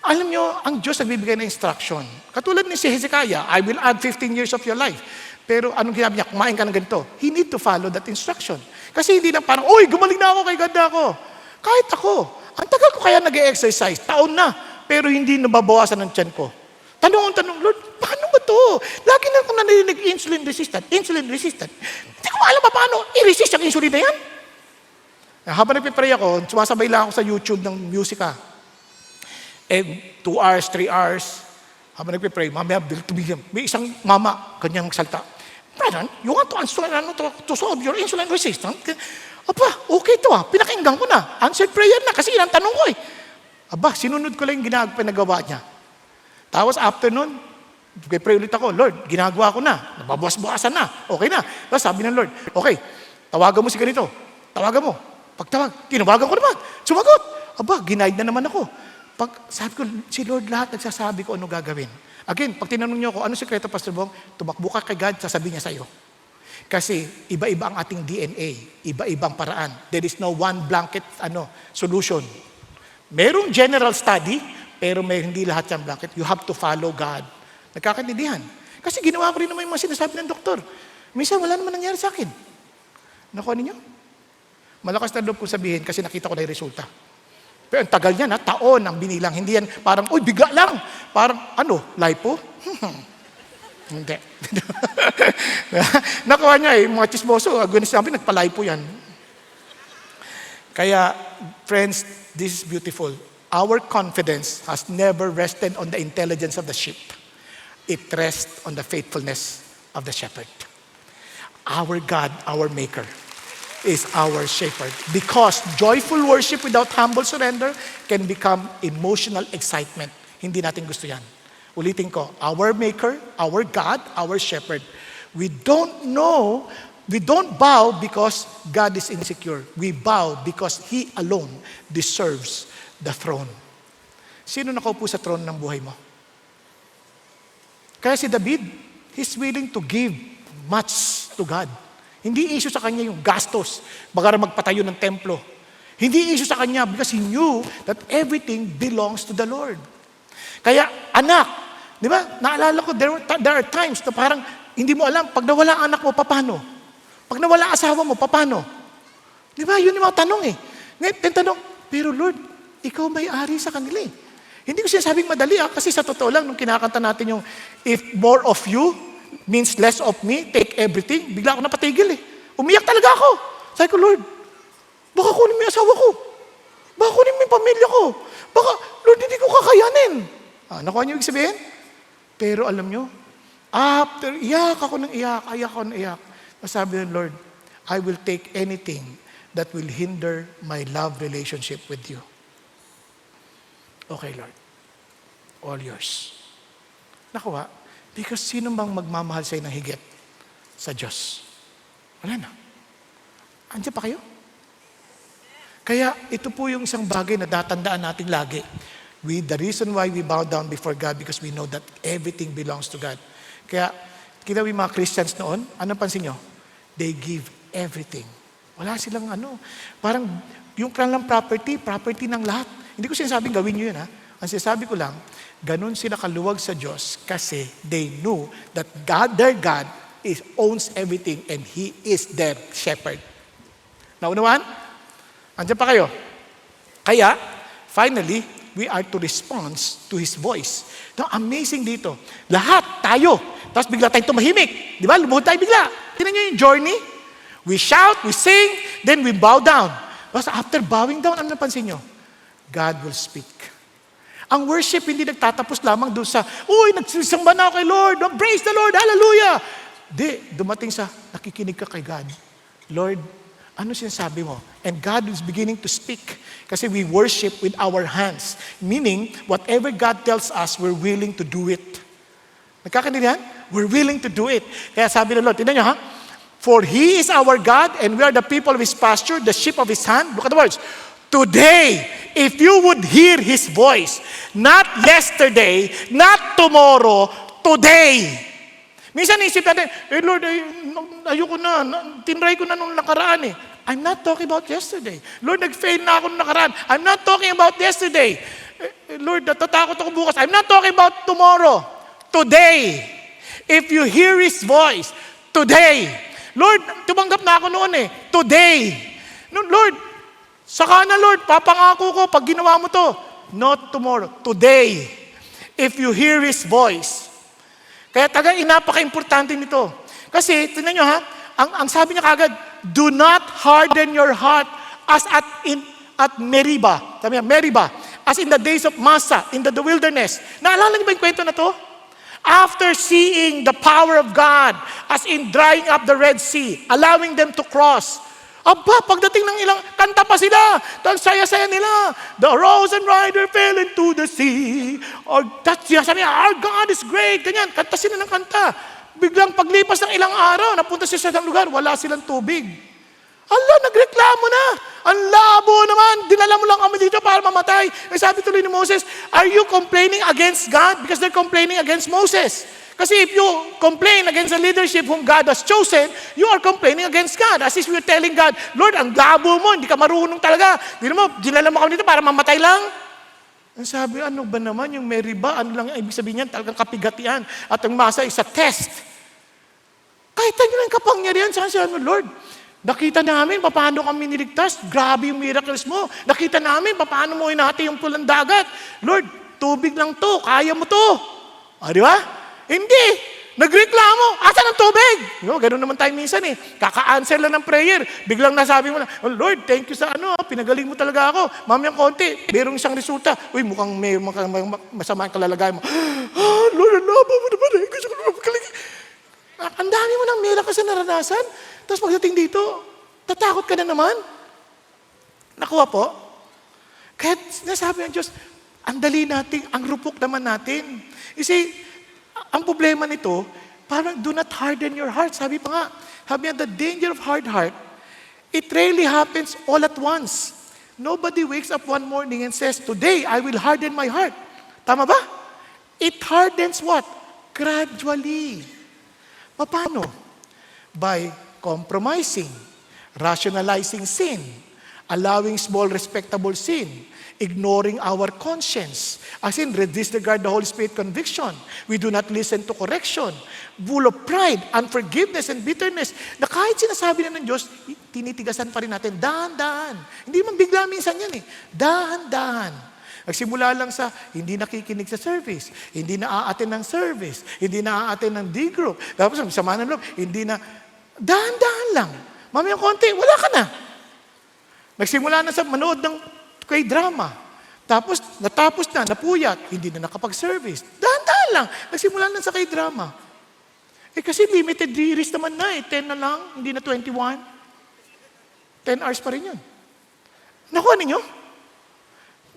Alam nyo, ang Diyos nagbibigay ng instruction. Katulad ni si Hezekiah, I will add 15 years of your life. Pero anong ginabi niya? Kumain ka ng ganito. He need to follow that instruction. Kasi hindi lang parang, oy, gumaling na ako kay God ako. Kahit ako. Ang tagal ko kaya nag-exercise, taon na, pero hindi nababawasan ng tiyan ko. Tanong, Lord, paano ba to? Lagi na akong narinig insulin resistant. Hindi ko alam pa paano i-resist yung insulin na yan. Habang nagpipray ako, sumasabay lang ako sa YouTube ng musika. 2 hours, 3 hours, habang nagpipray, mamaya, may isang mama, kanyang salta. Brother, you want to solve your insulin resistance? Aba, okay to pinakinggan ko na. Answered prayer na kasi yun ang tanong ko eh. Aba, sinunod ko lang yung pinagawa niya. Tapos after nun, pray ulit ako, Lord, ginagawa ko na. Nababawas-bawasan na. Okay na. Tapos sabi ng Lord, okay, tawagan mo si ganito. Tawagan mo. Pagtawag, tinawagan ko naman. Sumagot. Aba, ginaid na naman ako. Pag sabi ko, si Lord lahat nagsasabi ko ano gagawin. Again, pag tinanong niyo ako, ano sikreto, Pastor Bong? Tumakbo ka kay God, sasabihin niya sa iyo. Kasi iba-iba ang ating DNA, iba-ibang paraan. There is no one blanket solution. Merong general study, pero may hindi lahat yung blanket. You have to follow God. Nagkakaintindihan. Kasi ginawa ko rin naman yung mga sinasabi ng doktor. Minsan wala naman nangyari sa akin. Nakuha ninyo? Malakas na loob ko sabihin kasi nakita ko na yung resulta. Pero ang tagal niya taon ang binilang. Hindi yan parang, uy, bigla lang. Parang, lipo? Hindi. Nakuha niya mga chismoso, agad sabi, nagpalay po yan. Kaya, friends, this is beautiful. Our confidence has never rested on the intelligence of the sheep. It rests on the faithfulness of the shepherd. Our God, our Maker, is our shepherd. Because joyful worship without humble surrender can become emotional excitement. Hindi natin gusto yan. Ulitin ko, our Maker, our God, our Shepherd. We don't bow because God is insecure. We bow because He alone deserves the throne. Sino nakaupo sa throne ng buhay mo? Kaya si David, he's willing to give much to God. Hindi issue sa kanya yung gastos, baga magpatayo ng templo. Hindi issue sa kanya because he knew that everything belongs to the Lord. Kaya anak, di ba? Naalala ko, there are times na parang hindi mo alam, pag nawala ang anak mo, paano? Pag nawala ang asawa mo, paano? Di ba? Yun yung mga tanong eh. Ngayon, tanong, pero Lord, ikaw may-ari sa kanila eh. Hindi ko sinasabing madali kasi sa totoo lang, nung kinakanta natin yung, if more of you means less of me, take everything, bigla ako napatigil eh. Umiyak talaga ako. Sabi ko, Lord, baka kunin mo yung asawa ko. Baka kunin mo yung pamilya ko. Baka, Lord, hindi ko kakayanin. Nakuha niyo ibig sabihin? Pero alam niyo, after, iyak ako ng iyak. Sabi ng Lord, I will take anything that will hinder my love relationship with you. Okay, Lord. All yours. Nakuha? Because sino bang magmamahal sa'yo ng higit sa Diyos? Wala na. Andiyan pa kayo? Kaya ito po yung isang bagay na datandaan natin lagi. The reason why we bow down before God because we know that everything belongs to God. Kaya, kita yung mga Christians noon, anong pansin nyo? They give everything. Wala silang parang yung kanilang property ng lahat. Hindi ko sinasabing gawin nyo yun Ang sinasabi ko lang, ganun sila kaluwag sa Diyos kasi they knew that God, their God, owns everything and He is their shepherd. Naunawan? Andiyan pa kayo? Kaya, finally, we are to respond to His voice. Now, amazing dito. Lahat, tayo. Tapos bigla tayong tumahimik. Di ba? Lumuhod tayo bigla. Tingnan nyo yung journey. We shout, we sing, then we bow down. Tapos after bowing down, ano napansin nyo? God will speak. Ang worship hindi nagtatapos lamang doon sa, nagsisamba na ako kay Lord, praise the Lord, hallelujah. Di, dumating sa, nakikinig ka kay God. Lord, ano sinasabi mo? And God is beginning to speak kasi we worship with our hands. Meaning, whatever God tells us, we're willing to do it. Nagkakaintindihan? We're willing to do it. Kaya sabi ng Lord, tingnan nyo For He is our God and we are the people of His pasture, the sheep of His hand. Look at the words. Today, if you would hear His voice, not yesterday, not tomorrow, today. Minsan isip natin, Lord, ayoko na, tinry ko na nung nakaraan eh. I'm not talking about yesterday. Lord, nag-fail na ako nung nakaraan. I'm not talking about yesterday. Lord, natatakot ako bukas. I'm not talking about tomorrow. Today. If you hear His voice, today. Lord, tumanggap na ako noon eh. Today. No, Lord, saka na Lord, papangako ko pag ginawa mo to. Not tomorrow. Today. If you hear His voice. Kaya napaka-importante nito. Kasi, tingnan nyo ang sabi niya kagad, do not harden your heart as at Meribah. Sabi niya, Meribah. As in the days of Massa, in the wilderness. Naalala niyo ba yung kwento na to? After seeing the power of God, as in drying up the Red Sea, allowing them to cross, pagdating ng ilang, kanta pa sila. Ang saya-saya nila. The rose and rider fell into the sea. Sabi niya, our God is great. Ganyan, kanta sila ng kanta. Biglang paglipas ng ilang araw, napunta sila sa isang lugar, wala silang tubig. Nagreklamo na. Ang labo naman. Dinala mo lang kami dito para mamatay. Sabi tuloy ni Moses, are you complaining against God? Because they're complaining against Moses. Kasi if you complain against the leadership whom God has chosen, you are complaining against God. As if you're telling God, Lord, ang labo mo, hindi ka marunong talaga. Dinala mo kami dito para mamatay lang. Ang sabi, ano ba naman yung Meribah? Ano lang ibig sabihin niyan? Talagang kapigatian. At ang Massa is a test. Kahit ano lang kapangyarihan, saan Lord, nakita namin paano kami niligtas. Grabe yung miracles mo. Nakita namin paano mo hinati yung pulang dagat. Lord, tubig lang to. Kaya mo to. Di ba? Hindi. Nagreklamo. Asan ang tubig? Ganun naman tayo minsan eh. Kaka-answer lang ng prayer. Biglang nasabi mo na, Lord, thank you sa pinagaling mo talaga ako. Mamayang konti, merong isang resulta. Mukhang may masama ang kalalagay mo. Lord, ang labo mo naman eh. Gusto ko naman magaling. Ang dami mo ng miracles na naranasan. Tapos pagdating dito, tatakot ka na naman. Nakuha po? Kaya nasabi ng Diyos, ang dali natin, ang rupok naman natin. You see, ang problema nito, parang do not harden your heart. Sabi pa nga, the danger of hard heart, it rarely happens all at once. Nobody wakes up one morning and says, "Today, I will harden my heart." Tama ba? It hardens what? Gradually. Paano? By compromising, rationalizing sin, allowing small respectable sin, ignoring our conscience, as in disregard the Holy Spirit conviction. We do not listen to correction, full of pride, unforgiveness, and bitterness, na kahit sinasabi na ng Diyos, tinitigasan pa rin natin, dahan-dahan. Hindi man bigla minsan yan dahan-dahan. Nagsimula lang sa hindi nakikinig sa service, hindi na-a-attend ng service, hindi na-a-attend ng D-group, tapos ang sama ng loob, hindi na, dahan-dahan lang. Mamayang konti, wala ka na. Nagsimula na sa manood ng K-drama. Tapos, natapos na, napuyat, hindi na nakapag-service. Dahan-dahan lang. Nagsimula na sa K-drama. Kasi limited series naman na 10 na lang, hindi na 21. 10 hours pa rin yun. Nakuha ninyo?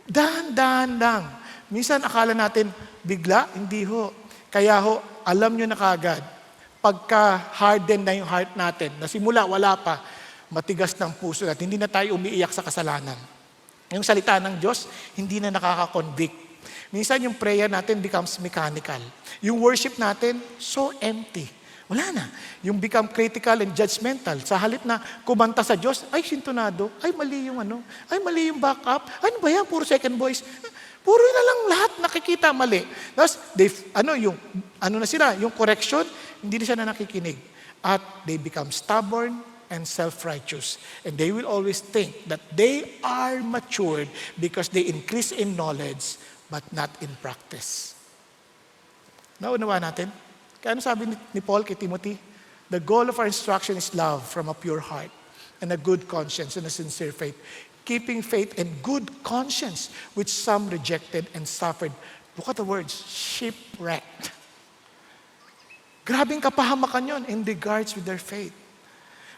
Dahan-dahan lang. Minsan akala natin, bigla, hindi ho. Kaya ho, alam nyo na kagad, pagka-harden na yung heart natin, nasimula, wala pa, matigas ng puso natin, hindi na tayo umiiyak sa kasalanan. Yung salita ng Diyos, hindi na nakaka-convict. Minsan yung prayer natin becomes mechanical. Yung worship natin, so empty. Wala na. Yung become critical and judgmental. Sa halip na kumanta sa Diyos, ay sintonado, ay mali yung ay mali yung backup, ano ba yan, puro second voice. Puro na lang lahat nakikita mali. Tapos, yung correction, hindi na sila nakikinig. At they become stubborn and self-righteous. And they will always think that they are matured because they increase in knowledge but not in practice. Naunawa natin? Kaya ano sabi ni Paul kay Timothy? The goal of our instruction is love from a pure heart and a good conscience and a sincere faith. Keeping faith and good conscience, which some rejected and suffered. Look at the words, shipwrecked. Grabing kapahamakan yon in regards with their faith.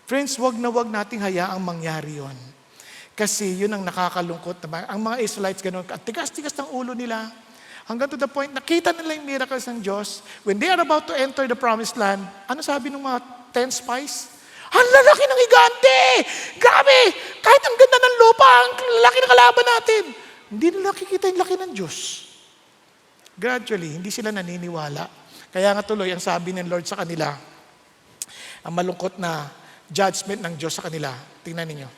Friends, wag na wag nating hayaang mangyari yon. Kasi yun ang nakakalungkot naman. Ang mga Israelites ganun, at tigas-tigas ng ulo nila. Hanggang to the point, nakita nila yung miracles ng Diyos. When they are about to enter the promised land, ano sabi ng mga 10 spies? Ang lalaki ng higante! Grabe! Kahit ang ganda ng lupa, ang lalaki ng kalaban natin. Hindi nila nakikita yung laki ng Diyos. Gradually, hindi sila naniniwala. Kaya nga tuloy, ang sabi ng Lord sa kanila, ang malungkot na judgment ng Diyos sa kanila. Tingnan ninyo.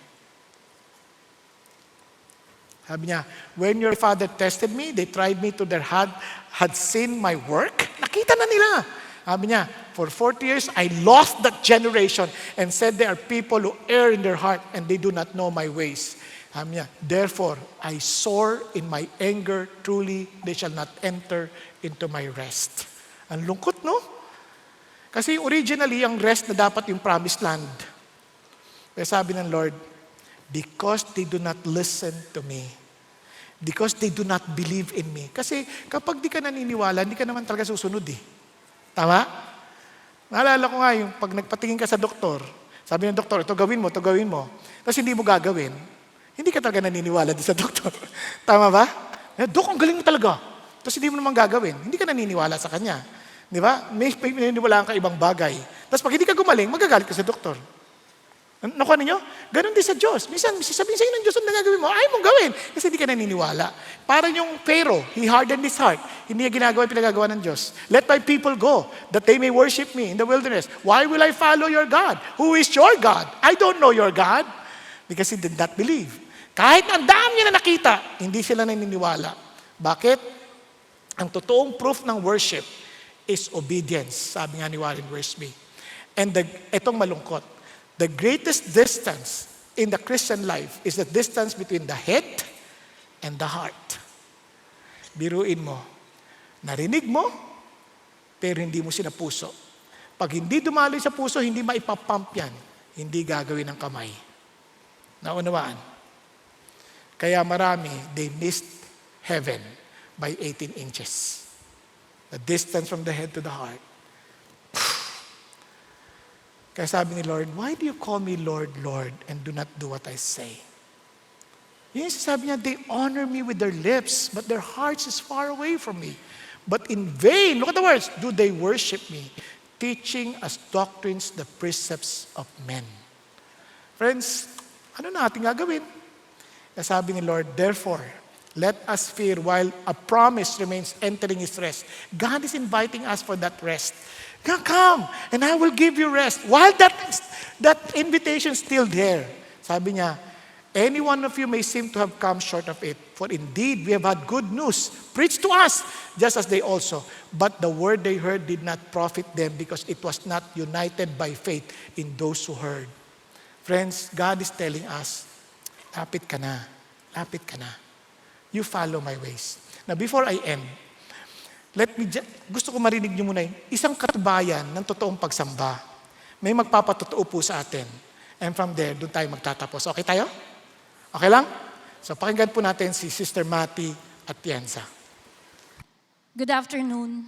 Sabi niya, when your father tested me, they tried me to their heart, had seen my work. Nakita na nila. Sabi niya, for 40 years, I lost that generation and said they are people who err in their heart and they do not know my ways. Sabi niya, therefore, I swore in my anger, truly they shall not enter into my rest. Ang lungkot, no? Kasi originally, ang rest na dapat yung promised land. Kaya sabi ng Lord, because they do not listen to me. Because they do not believe in me. Kasi kapag di ka naniniwala, hindi ka naman talaga susunod eh. Tama? Naalala ko nga yung pag nagpatingin ka sa doktor, sabi ng doktor, ito gawin mo, ito gawin mo. Tapos hindi mo gagawin, hindi ka talaga naniniwala din sa doktor. Tama ba? Dok, ang galing mo talaga. Tapos hindi mo naman gagawin, hindi ka naniniwala sa kanya. Di ba? May naniniwalaan ka ibang bagay. Tapos pag hindi ka gumaling, magagalit ka sa doktor. Nakuha ninyo? Ganon din sa Diyos. Minsan, sabihin sa inyo ng Diyos, ang nagagawin mo, ayaw mong gawin. Kasi hindi ka naniniwala. Parang yung Pharaoh, he hardened his heart. Hindi niya ginagawa yung pinagagawa ng Diyos. Let my people go, that they may worship me in the wilderness. Why will I follow your God? Who is your God? I don't know your God. Because he did not believe. Kahit ang dami niya na nakita, hindi sila naniniwala. Bakit? Ang totoong proof ng worship is obedience. Sabi nga ni Warren Wiersbe. And itong malungkot, the greatest distance in the Christian life is the distance between the head and the heart. Biruin mo, narinig mo, pero hindi mo sinapuso. Pag hindi dumaloy sa puso, hindi maipapump yan. Hindi gagawin ng kamay. Naunawaan? Kaya marami, they missed heaven by 18 inches. The distance from the head to the heart. Kaya sabi ni Lord, why do you call me Lord, Lord, and do not do what I say? Yung sabi niya, they honor me with their lips, but their hearts is far away from me. But in vain, look at the words, do they worship me, teaching as doctrines the precepts of men. Friends, ano na ating gagawin? Sabi ni Lord, therefore, let us fear while a promise remains entering His rest. God is inviting us for that rest. Come, and I will give you rest. While that invitation is still there, sabi niya, any one of you may seem to have come short of it. For indeed, we have had good news preached to us, just as they also. But the word they heard did not profit them because it was not united by faith in those who heard. Friends, God is telling us, lapit ka na. Lapit ka na. You follow my ways. Now, before I end, gusto ko marinig niyo muna isang katubayan ng totoong pagsamba. May magpapatotoo po sa atin. And from there, doon tayo magtatapos. Okay tayo? Okay lang? So pakinggan po natin si Sister Mati Atienza. Good afternoon.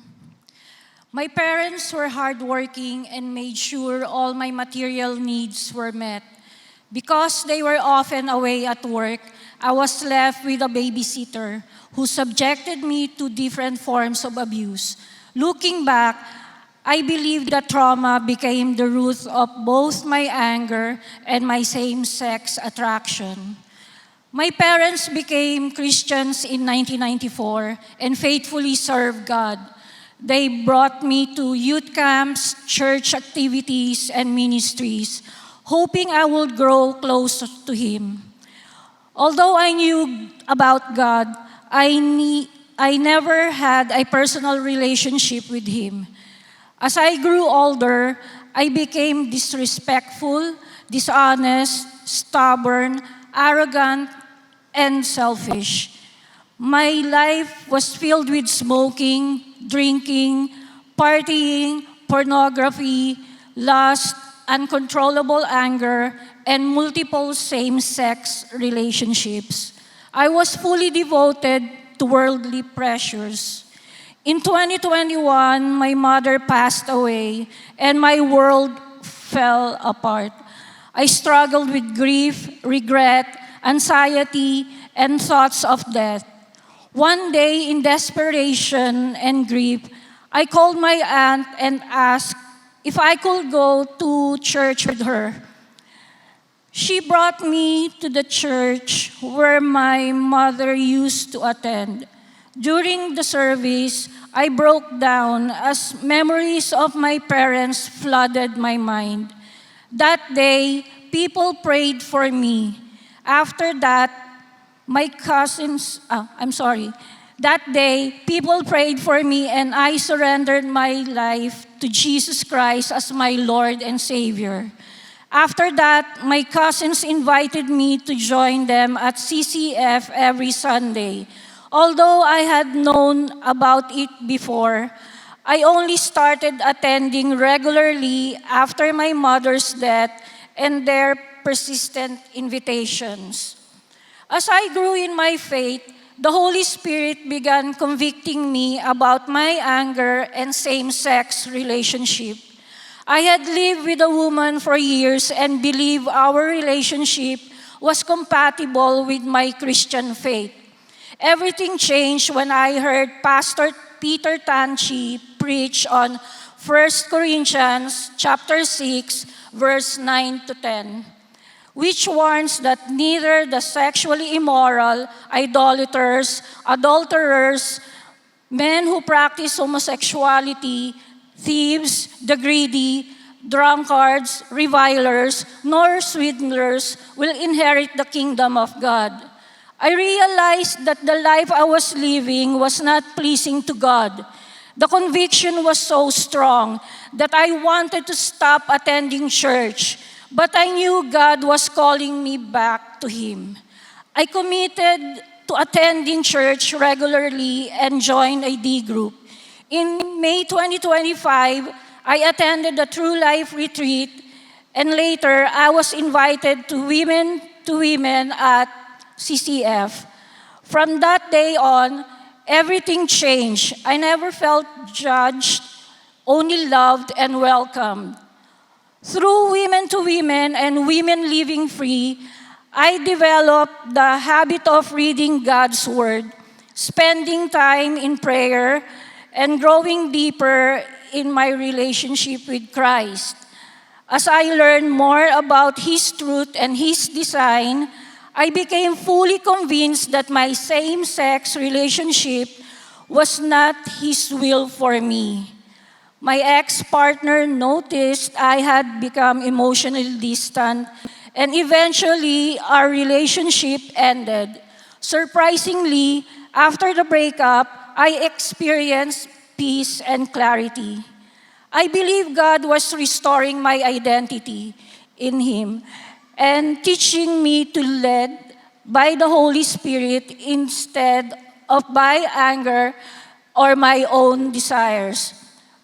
My parents were hardworking and made sure all my material needs were met. Because they were often away at work, I was left with a babysitter who subjected me to different forms of abuse. Looking back, I believe that trauma became the root of both my anger and my same-sex attraction. My parents became Christians in 1994 and faithfully served God. They brought me to youth camps, church activities, and ministries, hoping I would grow close to Him. Although I knew about God, I never had a personal relationship with Him. As I grew older, I became disrespectful, dishonest, stubborn, arrogant, and selfish. My life was filled with smoking, drinking, partying, pornography, lust, uncontrollable anger, and multiple same-sex relationships. I was fully devoted to worldly pleasures. In 2021, my mother passed away and my world fell apart. I struggled with grief, regret, anxiety, and thoughts of death. One day, in desperation and grief, I called my aunt and asked if I could go to church with her. She brought me to the church where my mother used to attend. During the service, I broke down as memories of my parents flooded my mind. That day, people prayed for me. After that, That day, people prayed for me and I surrendered my life to Jesus Christ as my Lord and Savior. After that, my cousins invited me to join them at CCF every Sunday. Although I had known about it before, I only started attending regularly after my mother's death and their persistent invitations. As I grew in my faith, the Holy Spirit began convicting me about my anger and same-sex relationship. I had lived with a woman for years and believed our relationship was compatible with my Christian faith. Everything changed when I heard Pastor Peter Tanchi preach on 1 Corinthians chapter 6, verse 9 to 10, which warns that neither the sexually immoral, idolaters, adulterers, men who practice homosexuality, thieves, the greedy, drunkards, revilers, nor swindlers will inherit the kingdom of God. I realized that the life I was living was not pleasing to God. The conviction was so strong that I wanted to stop attending church, but I knew God was calling me back to Him. I committed to attending church regularly and joined a D group. In May 2025, I attended the True Life Retreat, and later I was invited to Women at CCF. From that day on, everything changed. I never felt judged, only loved and welcomed. Through Women to Women and Women Living Free, I developed the habit of reading God's Word, spending time in prayer, and growing deeper in my relationship with Christ. As I learned more about His truth and His design, I became fully convinced that my same-sex relationship was not His will for me. My ex-partner noticed I had become emotionally distant, and eventually our relationship ended. Surprisingly, after the breakup, I experienced peace and clarity. I believe God was restoring my identity in Him and teaching me to lead by the Holy Spirit instead of by anger or my own desires.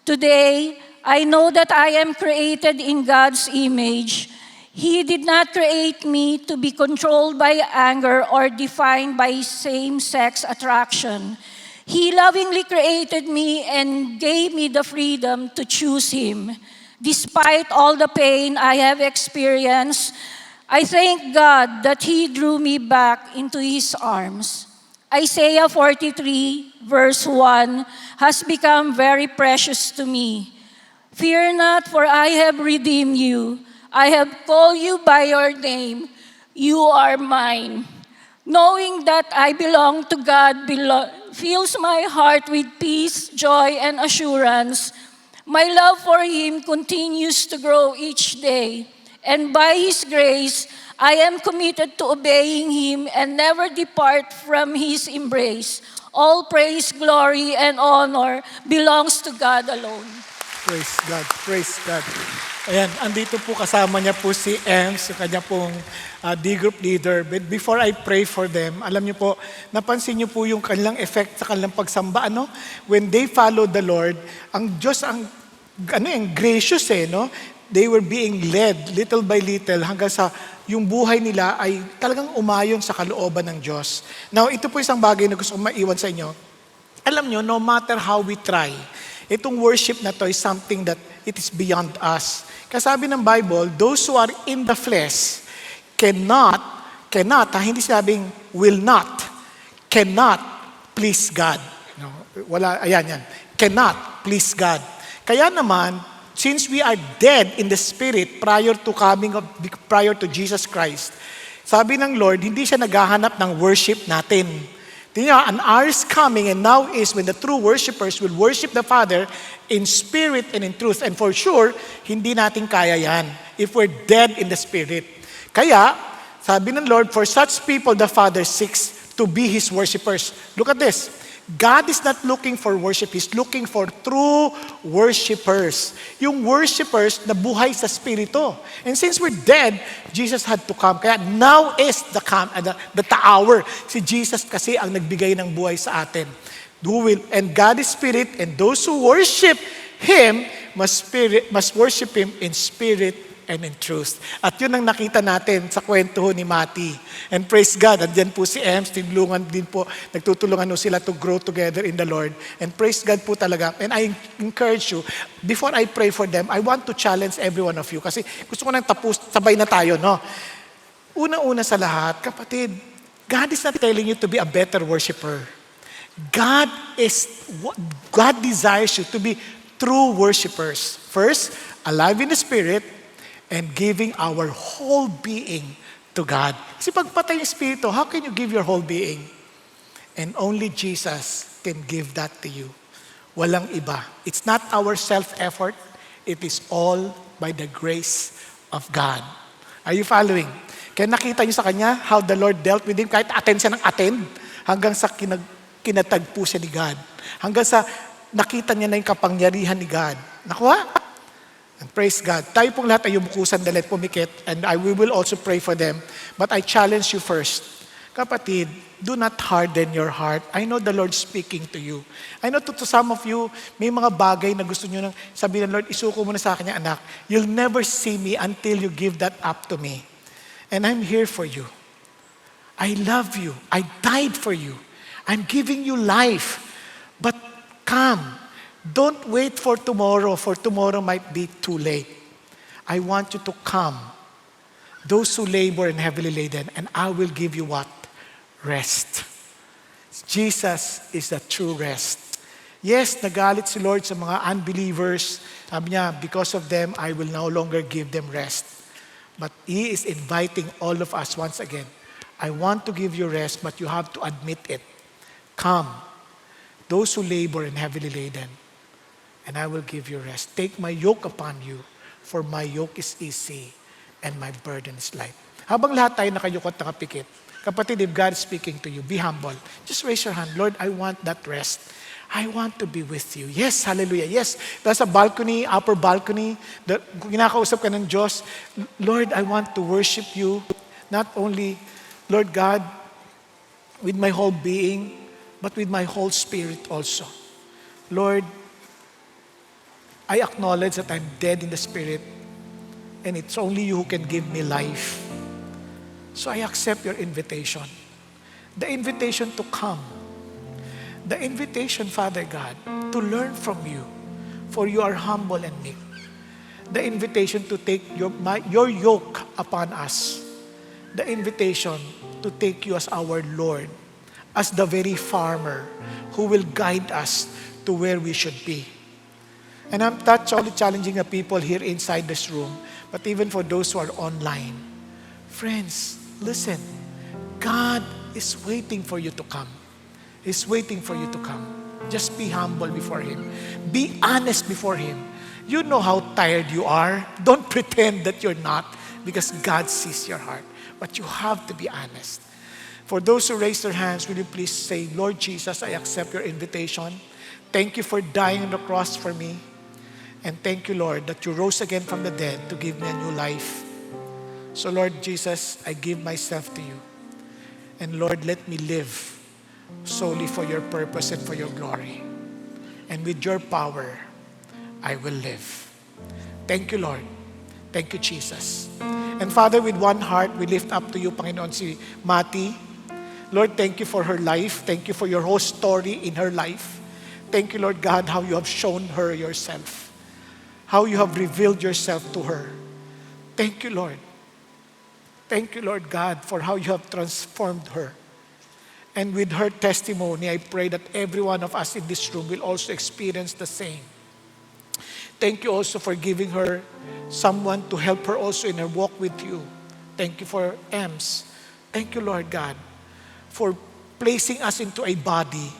Today, I know that I am created in God's image. He did not create me to be controlled by anger or defined by same-sex attraction. He lovingly created me and gave me the freedom to choose Him. Despite all the pain I have experienced, I thank God that He drew me back into His arms. Isaiah 43, verse 1, has become very precious to me. Fear not, for I have redeemed you. I have called you by your name. You are mine. Knowing that I belong to God fills my heart with peace, joy, and assurance. My love for Him continues to grow each day. And by His grace, I am committed to obeying Him and never depart from His embrace. All praise, glory, and honor belongs to God alone. Praise God, praise God. Ayan, andito po kasama niya po si Ems, yung kanya pong D-group leader. But before I pray for them, alam niyo po, napansin niyo po yung kanilang effect sa kanilang pagsamba, ano? When they followed the Lord, ang Diyos, gracious no? They were being led little by little hanggang sa yung buhay nila ay talagang umayon sa kalooban ng Diyos. Now, ito po isang bagay na gusto kong maiwan sa inyo. Alam niyo, no matter how we try, itong worship na to is something that it is beyond us. Kasabi ng Bible, those who are in the flesh cannot, hindi sinabing will not, cannot please God. No, wala, ayan, cannot please God. Kaya naman, since we are dead in the spirit prior to Jesus Christ, sabi ng Lord, hindi siya naghahanap ng worship natin. Tingnan, an hour is coming and now is when the true worshipers will worship the Father in spirit and in truth. And for sure, hindi natin kaya yan if we're dead in the spirit. Kaya, sabi ng Lord, for such people the Father seeks to be His worshipers. Look at this. God is not looking for worship. He's looking for true worshipers. Yung worshipers na buhay sa Espiritu. And since we're dead, Jesus had to come. Kaya now is the hour. Si Jesus kasi ang nagbigay ng buhay sa atin. And God is Spirit, and those who worship Him must worship Him in spirit and in truth. At yun ang nakita natin sa kwento ni Mati. And praise God, andyan po si Ems, nagtutulungan sila to grow together in the Lord. And praise God po talaga. And I encourage you, before I pray for them, I want to challenge every one of you. Kasi gusto ko nang sabay na tayo, no? Una-una sa lahat, kapatid, God is not telling you to be a better worshiper. God desires you to be true worshipers. First, alive in the Spirit, and giving our whole being to God. Kasi pag patay yung Espiritu, how can you give your whole being? And only Jesus can give that to you. Walang iba. It's not our self-effort. It is all by the grace of God. Are you following? Kaya nakita niyo sa Kanya how the Lord dealt with him, kahit attend siya ng attend, hanggang sa kinatagpo siya ni God. Hanggang sa nakita niya na yung kapangyarihan ni God. Nakuha? And praise God. Tayo pong lahat ay umukusan dalit pumikit, and we will also pray for them. But I challenge you first. Kapatid, do not harden your heart. I know the Lord speaking to you. I know to some of you, may mga bagay na gusto nyo nang sabihin ng Lord, isuko mo na sa akin yung anak. You'll never see me until you give that up to me. And I'm here for you. I love you. I died for you. I'm giving you life. But come. Don't wait for tomorrow might be too late. I want you to come. Those who labor and heavily laden, and I will give you what? Rest. Jesus is the true rest. Yes, nagalit si Lord sa mga unbelievers. Sabi niya, because of them, I will no longer give them rest. But He is inviting all of us once again. I want to give you rest, but you have to admit it. Come, those who labor and heavily laden, and I will give you rest. Take my yoke upon you, for my yoke is easy and my burden is light. Habang lahat tayo nakayukot, nakapikit, kapatid, if God is speaking to you, be humble. Just raise your hand. Lord, I want that rest. I want to be with you. Yes, hallelujah. Yes, nasa balcony, upper balcony, kinakausap ka ng Diyos. Lord, I want to worship you. Not only, Lord God, with my whole being, but with my whole spirit also. Lord, I acknowledge that I'm dead in the spirit, and it's only you who can give me life. So I accept your invitation. The invitation to come. The invitation, Father God, to learn from you, for you are humble and meek. The invitation to take your yoke upon us. The invitation to take you as our Lord, as the very farmer who will guide us to where we should be. And I'm not only challenging the people here inside this room, but even for those who are online. Friends, listen, God is waiting for you to come. He's waiting for you to come. Just be humble before Him. Be honest before Him. You know how tired you are. Don't pretend that you're not, because God sees your heart. But you have to be honest. For those who raise their hands, will you please say, Lord Jesus, I accept your invitation. Thank you for dying on the cross for me. And thank you, Lord, that you rose again from the dead to give me a new life. So, Lord Jesus, I give myself to you. And Lord, let me live solely for your purpose and for your glory. And with your power, I will live. Thank you, Lord. Thank you, Jesus. And Father, with one heart, we lift up to you, Panginoon, si Mati. Lord, thank you for her life. Thank you for your whole story in her life. Thank you, Lord God, how you have shown her yourself. How you have revealed yourself to her. Thank you, Lord. Thank you, Lord God, for how you have transformed her. And with her testimony, I pray that every one of us in this room will also experience the same. Thank you also for giving her someone to help her also in her walk with you. Thank you for Ems. Thank you, Lord God, for placing us into a body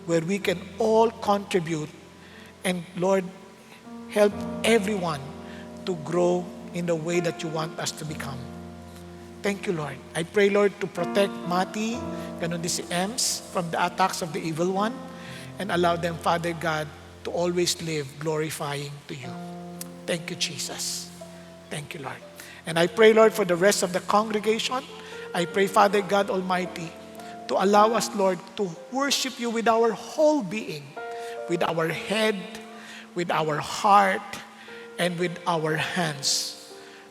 where we can all contribute and, Lord, help everyone to grow in the way that you want us to become. Thank you, Lord. I pray, Lord, to protect Mati, ganon din si Ems, from the attacks of the evil one, and allow them, Father God, to always live glorifying to you. Thank you, Jesus. Thank you, Lord. And I pray, Lord, for the rest of the congregation. I pray, Father God Almighty, to allow us, Lord, to worship you with our whole being, with our head, with our heart, and with our hands.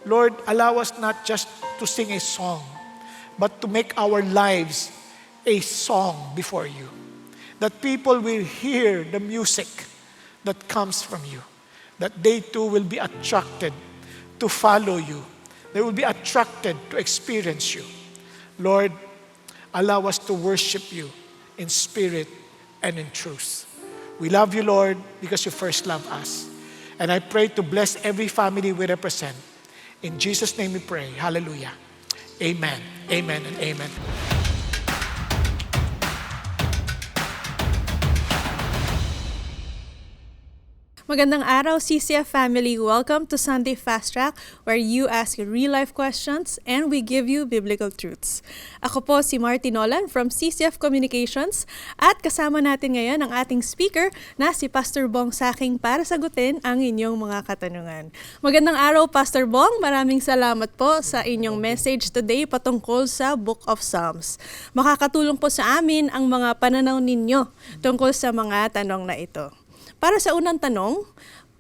Lord, allow us not just to sing a song, but to make our lives a song before you. That people will hear the music that comes from you. That they too will be attracted to follow you. They will be attracted to experience you. Lord, allow us to worship you in spirit and in truth. We love you, Lord, because you first loved us. And I pray to bless every family we represent. In Jesus' name we pray. Hallelujah. Amen. Amen and amen. Magandang araw, CCF family. Welcome to Sunday Fast Track, where you ask real-life questions and we give you biblical truths. Ako po si Marty Nolan from CCF Communications at kasama natin ngayon ang ating speaker na si Pastor Bong Saking para sagutin ang inyong mga katanungan. Magandang araw, Pastor Bong. Maraming salamat po sa inyong message today patungkol sa Book of Psalms. Makakatulong po sa amin ang mga pananaw ninyo tungkol sa mga tanong na ito. Para sa unang tanong,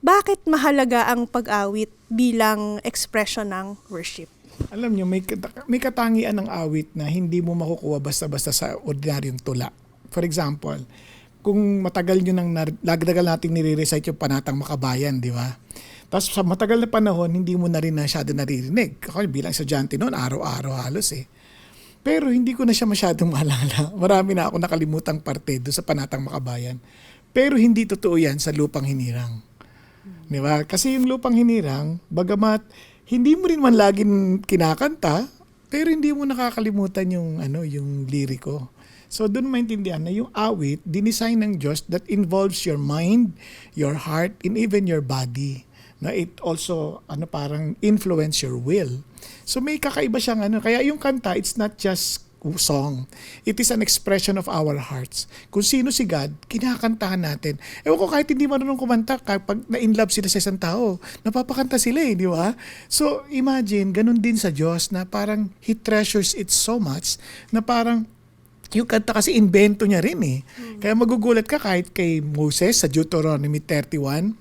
bakit mahalaga ang pag-awit bilang expression ng worship? Alam nyo, may katangian ng awit na hindi mo makukuha basta-basta sa ordinaryong tula. For example, kung matagal nyo nang lagdagal nating nire-recite yung Panatang Makabayan, di ba? Tapos sa matagal na panahon, hindi mo na rin masyado naririnig. Ako bilang estudyante noon, araw-araw halos eh. Pero hindi ko na siya masyadong maalala. Marami na ako nakalimutang parte doon sa Panatang Makabayan. Pero hindi totoo yan sa Lupang Hinirang. Di ba? Kasi yung Lupang Hinirang, bagamat hindi mo rin man laging kinakanta, pero hindi mo nakakalimutan yung yung liriko. So doon maintindihan na yung awit dinesign ng Diyos that involves your mind, your heart, and even your body. Na it also parang influence your will. So may kakaiba siyang kaya yung kanta, it's not just song. It is an expression of our hearts. Kung sino si God, kinakantahan natin. Ewan ko, kahit hindi marunong kumanta, kapag na-in love sila sa isang tao, napapakanta sila di ba? So imagine, ganun din sa Diyos na parang He treasures it so much na parang yung kanta kasi invento niya rin Kaya magugulat ka kahit kay Moses sa Deuteronomy 31,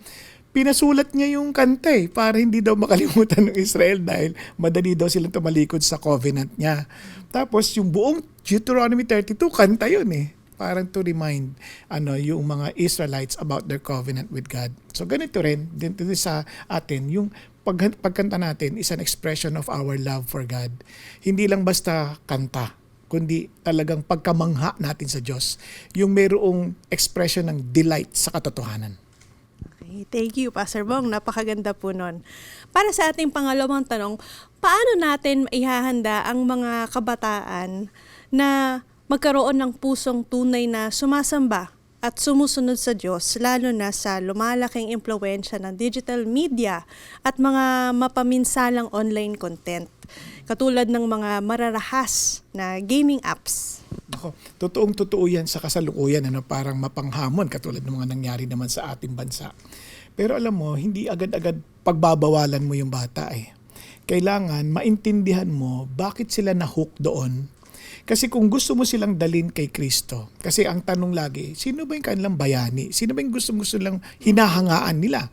pinasulat niya yung kanta para hindi daw makalimutan ng Israel dahil madali daw silang tumalikod sa covenant niya. Tapos yung buong Deuteronomy 32, kanta yun Parang to remind yung mga Israelites about their covenant with God. So ganito rin, dito sa atin, yung pagkanta natin is an expression of our love for God. Hindi lang basta kanta, kundi talagang pagkamangha natin sa Diyos. Yung mayroong expression ng delight sa katotohanan. Okay, thank you, Pastor Bong. Napakaganda po nun. Para sa ating pangalawang tanong, paano natin maihahanda ang mga kabataan na magkaroon ng pusong tunay na sumasamba at sumusunod sa Diyos, lalo na sa lumalaking impluwensya ng digital media at mga mapaminsalang online content, katulad ng mga mararahas na gaming apps? Ako, totoong-totoo yan sa kasalukuyan, parang mapanghamon katulad ng mga nangyari naman sa ating bansa. Pero alam mo, hindi agad-agad pagbabawalan mo yung bata Kailangan maintindihan mo bakit sila na-hook doon. Kasi kung gusto mo silang dalin kay Kristo, kasi ang tanong lagi, sino ba yung kanilang bayani? Sino ba yung gusto lang hinahangaan nila?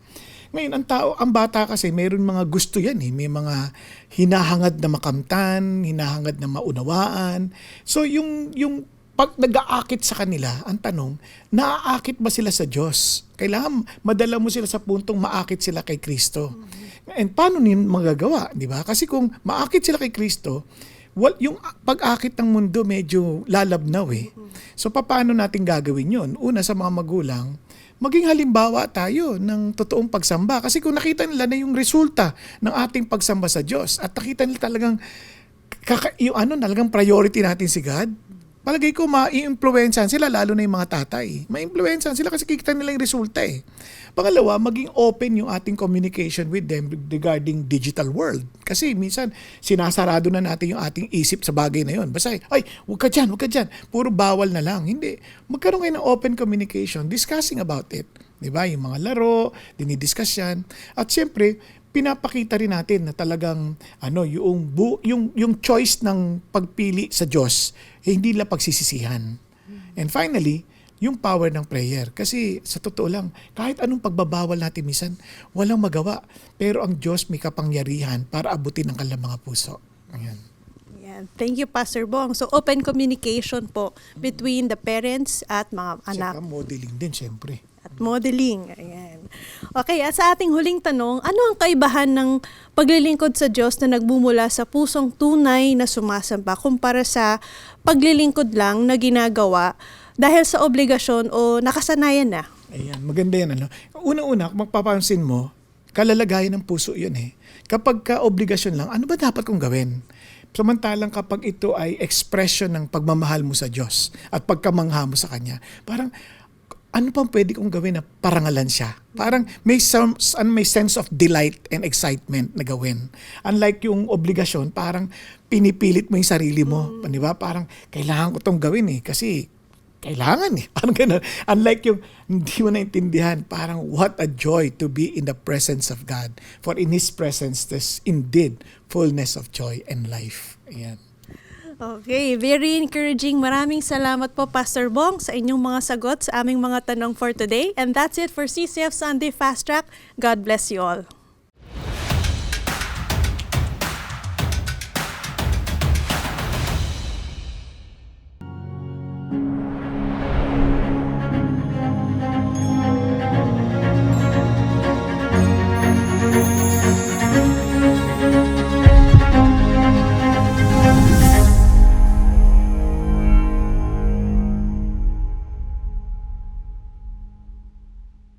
Ngayon, ang bata kasi, mayroon mga gusto yan May mga hinahangad na makamtan, hinahangad na maunawaan. So, yung pag nag-aakit sa kanila, ang tanong, naaakit ba sila sa Diyos? Kailangan madala mo sila sa puntong maakit sila kay Kristo. And paano nila magagawa? Di ba? Kasi kung maakit sila kay Kristo, yung pag-akit ng mundo medyo lalabnaw So, paano natin gagawin yun? Una, sa mga magulang, maging halimbawa tayo ng totoong pagsamba. Kasi kung nakita nila na yung resulta ng ating pagsamba sa Diyos at nakita nila talagang talagang priority natin si God, palagay ko ma-i-influensyahan sila, lalo na yung mga tatay. Ma-influensyahan sila kasi kikita nila yung resulta Pangalawa, maging open yung ating communication with them regarding digital world. Kasi minsan, sinasarado na natin yung ating isip sa bagay na yun. Basta, huwag ka dyan. Puro bawal na lang. Hindi. Magkaroon kayo ng open communication, discussing about it. Diba? Yung mga laro, dinidiscuss yan. At siyempre, pinapakita rin natin na talagang yung choice ng pagpili sa Diyos hindi lang pagsisisihan. And finally, yung power ng prayer. Kasi sa totoo lang, kahit anong pagbabawal natin minsan, walang magawa. Pero ang Diyos may kapangyarihan para abutin ang kanilang mga puso. Ayan. Thank you, Pastor Bong. So, open communication po between the parents at mga anak. Saka modeling din, syempre. At modeling. Ayan. Okay, at sa ating huling tanong, ano ang kaibahan ng paglilingkod sa Diyos na nagbumula sa pusong tunay na sumasamba kumpara sa paglilingkod lang na ginagawa dahil sa obligasyon o nakasanayan na? Ayan, maganda yan. Una-una, kung magpapansin mo, kalalagayan ng puso yun Kapag ka-obligasyon lang, ano ba dapat kong gawin? Samantalang kapag ito ay expression ng pagmamahal mo sa Diyos at pagkamangha mo sa Kanya, parang ano pang pwede kong gawin na parangalan siya? Parang may sense of delight and excitement na gawin. Unlike yung obligasyon, parang pinipilit mo yung sarili mo. Di ba? Parang kailangan ko itong gawin kasi kailangan Parang ganun. Unlike yung hindi mo naintindihan, parang what a joy to be in the presence of God. For in His presence, there's indeed fullness of joy and life. Ayan. Okay, very encouraging. Maraming salamat po, Pastor Bong, sa inyong mga sagot sa aming mga tanong for today. And that's it for CCF Sunday Fast Track. God bless you all.